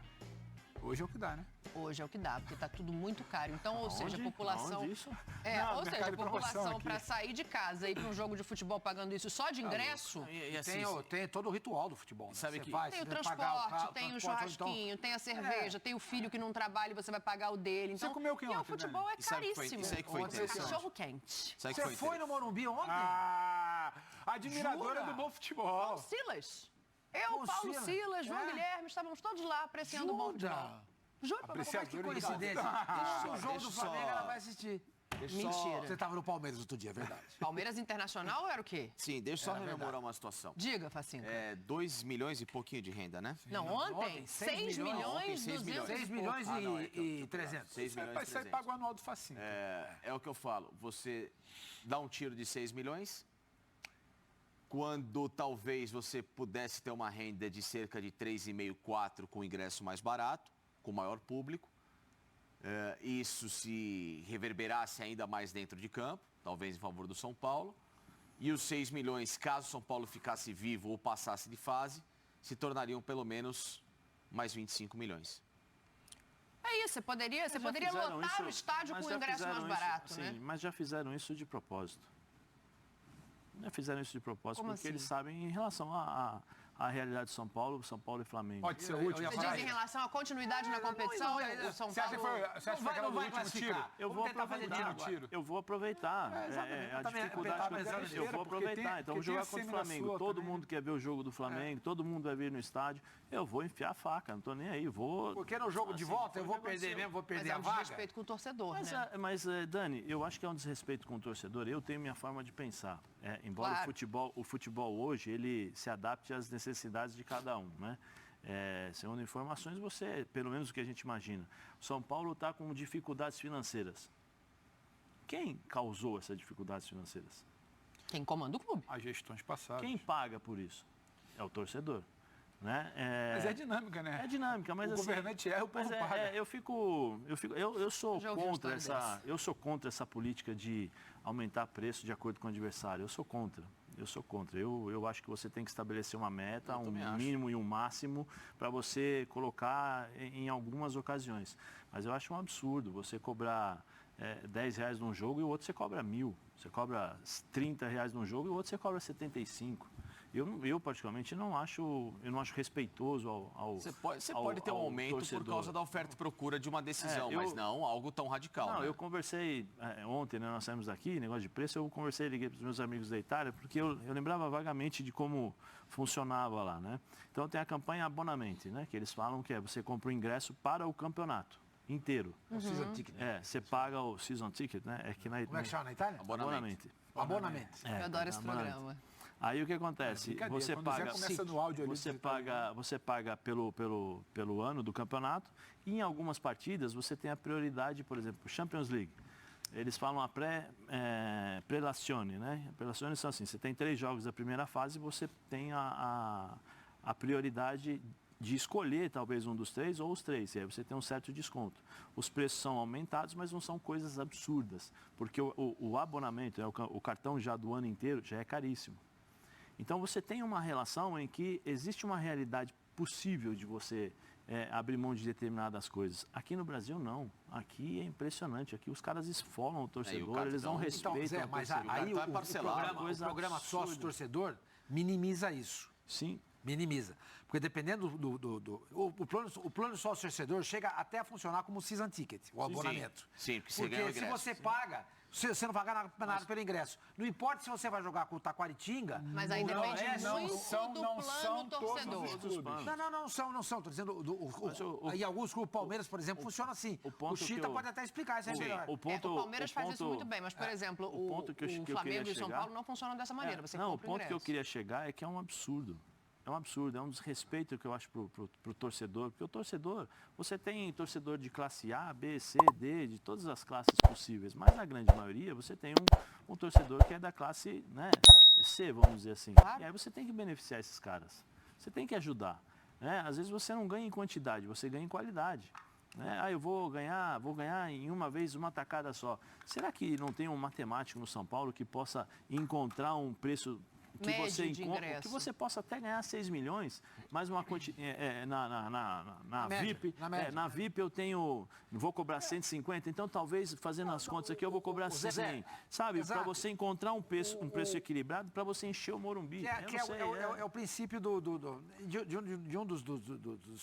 Hoje é o que dá, né? Hoje é o que dá, porque está tudo muito caro. Então, ou seja, a população... Não, ou seja, a população para sair de casa e ir para um jogo de futebol pagando isso só de ingresso... E assim, tem todo o ritual do futebol, né? Sabe que tem o transporte, tem o churrasquinho, tem a cerveja, tem o filho que não trabalha e você vai pagar o dele. Então, você comeu o que ontem, o futebol é caríssimo. Isso aí que foi interessante. Cachorro quente. Você foi no Morumbi ontem? Admiradora do bom futebol. Silas. Eu, Paulo Silas, João Guilherme, estávamos todos lá apreciando o bom futebol. Juro pra você. Que coincidência. O jogo do Flamengo ela vai assistir. Mentira. Você estava no Palmeiras outro dia, é verdade. Palmeiras Internacional era o quê? Sim, deixa eu só rememorar uma situação. Diga, Facinho. 2 milhões e pouquinho de renda, né? Não, ontem 6 milhões, 6 milhões. 6 milhões e 300. 6 milhões Vai e sair 300. pago anual do Facinho. É o que eu falo. Você dá um tiro de 6 milhões... Quando talvez você pudesse ter uma renda de cerca de 3,5, 4 com ingresso mais barato, com maior público. Isso se reverberasse ainda mais dentro de campo, talvez em favor do São Paulo. E os 6 milhões, caso o São Paulo ficasse vivo ou passasse de fase, se tornariam pelo menos mais 25 milhões. É isso, você poderia lotar o estádio com o ingresso mais barato, né? Sim, mas já fizeram isso de propósito. Já fizeram isso de propósito, Como porque assim? eles sabem em relação à realidade de São Paulo e Flamengo. Pode ser o último. Você diz em relação à continuidade na competição, o São Você acha Paulo... que foi aquela do último tiro? Eu vou aproveitar. Eu vou aproveitar. A dificuldade que eu tenho. Eu vou aproveitar. Então, vou jogar contra o Flamengo. Todo mundo quer ver o jogo do Flamengo, todo mundo vai vir no estádio. Eu vou enfiar a faca, não tô nem aí. Porque no jogo de volta eu vou perder mesmo, vou perder a vaga. Mas é um desrespeito com o torcedor, né? Mas, Dani, eu acho que é um desrespeito com o torcedor. Eu tenho minha forma de pensar. Embora o futebol hoje, ele se adapte às necessidades de cada um, né? Segundo informações, pelo menos o que a gente imagina, o São Paulo está com dificuldades financeiras. Quem causou essas dificuldades financeiras? Quem comanda o clube? As gestões passadas. Quem paga por isso? É o torcedor. Né? Mas é dinâmica, né? É dinâmica, mas o governante erra, o povo paga. Eu sou contra essa política de aumentar preço de acordo com o adversário. Eu sou contra. Eu acho que você tem que estabelecer uma meta, um mínimo e um máximo, para você colocar em algumas ocasiões. Mas eu acho um absurdo você cobrar R$10 num jogo e o outro você cobra 1.000. Você cobra R$30 num jogo e o outro você cobra 75. Eu particularmente, não acho respeitoso ao Você pode ter um aumento torcedor. por causa da oferta e procura de uma decisão, mas não algo tão radical. Não, né? eu conversei ontem, né, nós saímos daqui, negócio de preço, liguei para os meus amigos da Itália, porque eu lembrava vagamente de como funcionava lá, né? Então tem a campanha Abonamento, né, que eles falam que você compra o ingresso para o campeonato inteiro. O Season Ticket. Você paga o Season Ticket, né? Como é que chama na Itália? Abonamento. Eu adoro esse programa. Aí o que acontece? Você paga pelo ano do campeonato e em algumas partidas você tem a prioridade, por exemplo, Champions League. Eles falam a prelazione, né? A prelazione são assim, você tem 3 jogos da primeira fase e você tem a prioridade de escolher talvez um dos 3 ou os 3, e aí você tem um certo desconto. Os preços são aumentados, mas não são coisas absurdas, porque o abonamento, o cartão já do ano inteiro, já é caríssimo. Então você tem uma relação em que existe uma realidade possível de você abrir mão de determinadas coisas. Aqui no Brasil, não. Aqui é impressionante. Aqui os caras esfolam o torcedor, eles dão respeito então, Zé, ao mas torcedor. aí o programa absurda. sócio-torcedor minimiza isso. Sim. Minimiza. Porque dependendo o plano sócio-torcedor chega até a funcionar como season ticket, o abonamento. Sim, porque você ganha o ingresso. Se você paga, você não vai ganhar nada pelo ingresso. Não importa se você vai jogar com o Taquaritinga. Mas aí depende muito do plano torcedor. Não são. Estou dizendo, em alguns clubes, o Palmeiras, por exemplo, funciona assim. O Chita pode até explicar isso aí melhor. O Palmeiras faz isso muito bem, mas, por exemplo, o Flamengo e o São Paulo não funcionam dessa maneira. Você não, o compra ponto que eu queria chegar é que é um absurdo. É um absurdo, é um desrespeito que eu acho pro torcedor. Porque o torcedor, você tem torcedor de classe A, B, C, D, de todas as classes possíveis. Mas na grande maioria você tem um torcedor que é da classe, né, C, vamos dizer assim. Claro. E aí você tem que beneficiar esses caras. Você tem que ajudar. Né? Às vezes você não ganha em quantidade, você ganha em qualidade. Né? Eu vou ganhar em uma vez, uma tacada só. Será que não tem um matemático no São Paulo que possa encontrar um preço que você encontra, que você possa até ganhar 6 milhões, mas na VIP, na VIP eu vou cobrar 150, então talvez fazendo as contas aqui eu vou cobrar 100, sabe? Para você encontrar um preço equilibrado, para você encher o Morumbi. É o princípio de um dos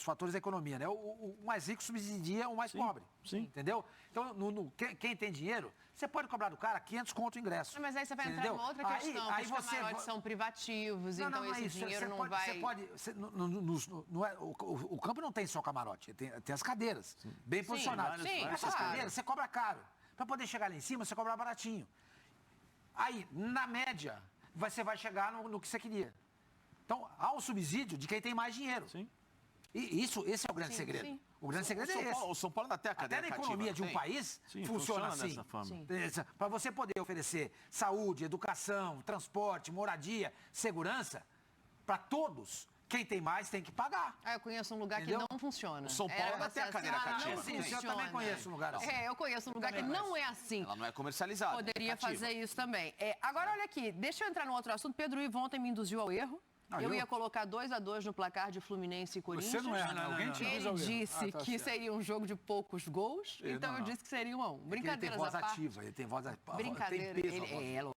fatores da economia, né? O mais rico subsidia o mais pobre, entendeu? Então, quem tem dinheiro, você pode cobrar do cara 500 conto o ingresso. Mas aí você vai entrar numa outra questão, que os camarotes são privativos, então esse dinheiro não vai... O campo não tem só camarote, tem as cadeiras, bem posicionadas. Essas cadeiras você cobra caro. Para poder chegar lá em cima, você cobra baratinho. Aí, na média, você vai chegar no que você queria. Então, há um subsídio de quem tem mais dinheiro. Sim. E esse é o grande segredo. Sim. O grande segredo é esse. O São Paulo até a cadeia Até na economia de um país funciona assim. Dessa forma. Para você poder oferecer saúde, educação, transporte, moradia, segurança, para todos, quem tem mais tem que pagar. Eu conheço um lugar que não funciona. O São Paulo até a cadeira cativa. Eu também conheço um lugar assim. Eu conheço um lugar que não é assim. Ela não é comercializada. Poderia fazer isso também. Agora, olha aqui, deixa eu entrar no outro assunto. Pedro Ivo ontem me induziu ao erro. Eu ia colocar 2-2 no placar de Fluminense e Corinthians. Você não é, né? Alguém te Ele disse que seria um jogo de poucos gols, então eu disse que seria 1-1. Brincadeiras à parte. Ele tem voz ativa, ele tem voz... Brincadeira, tem peso,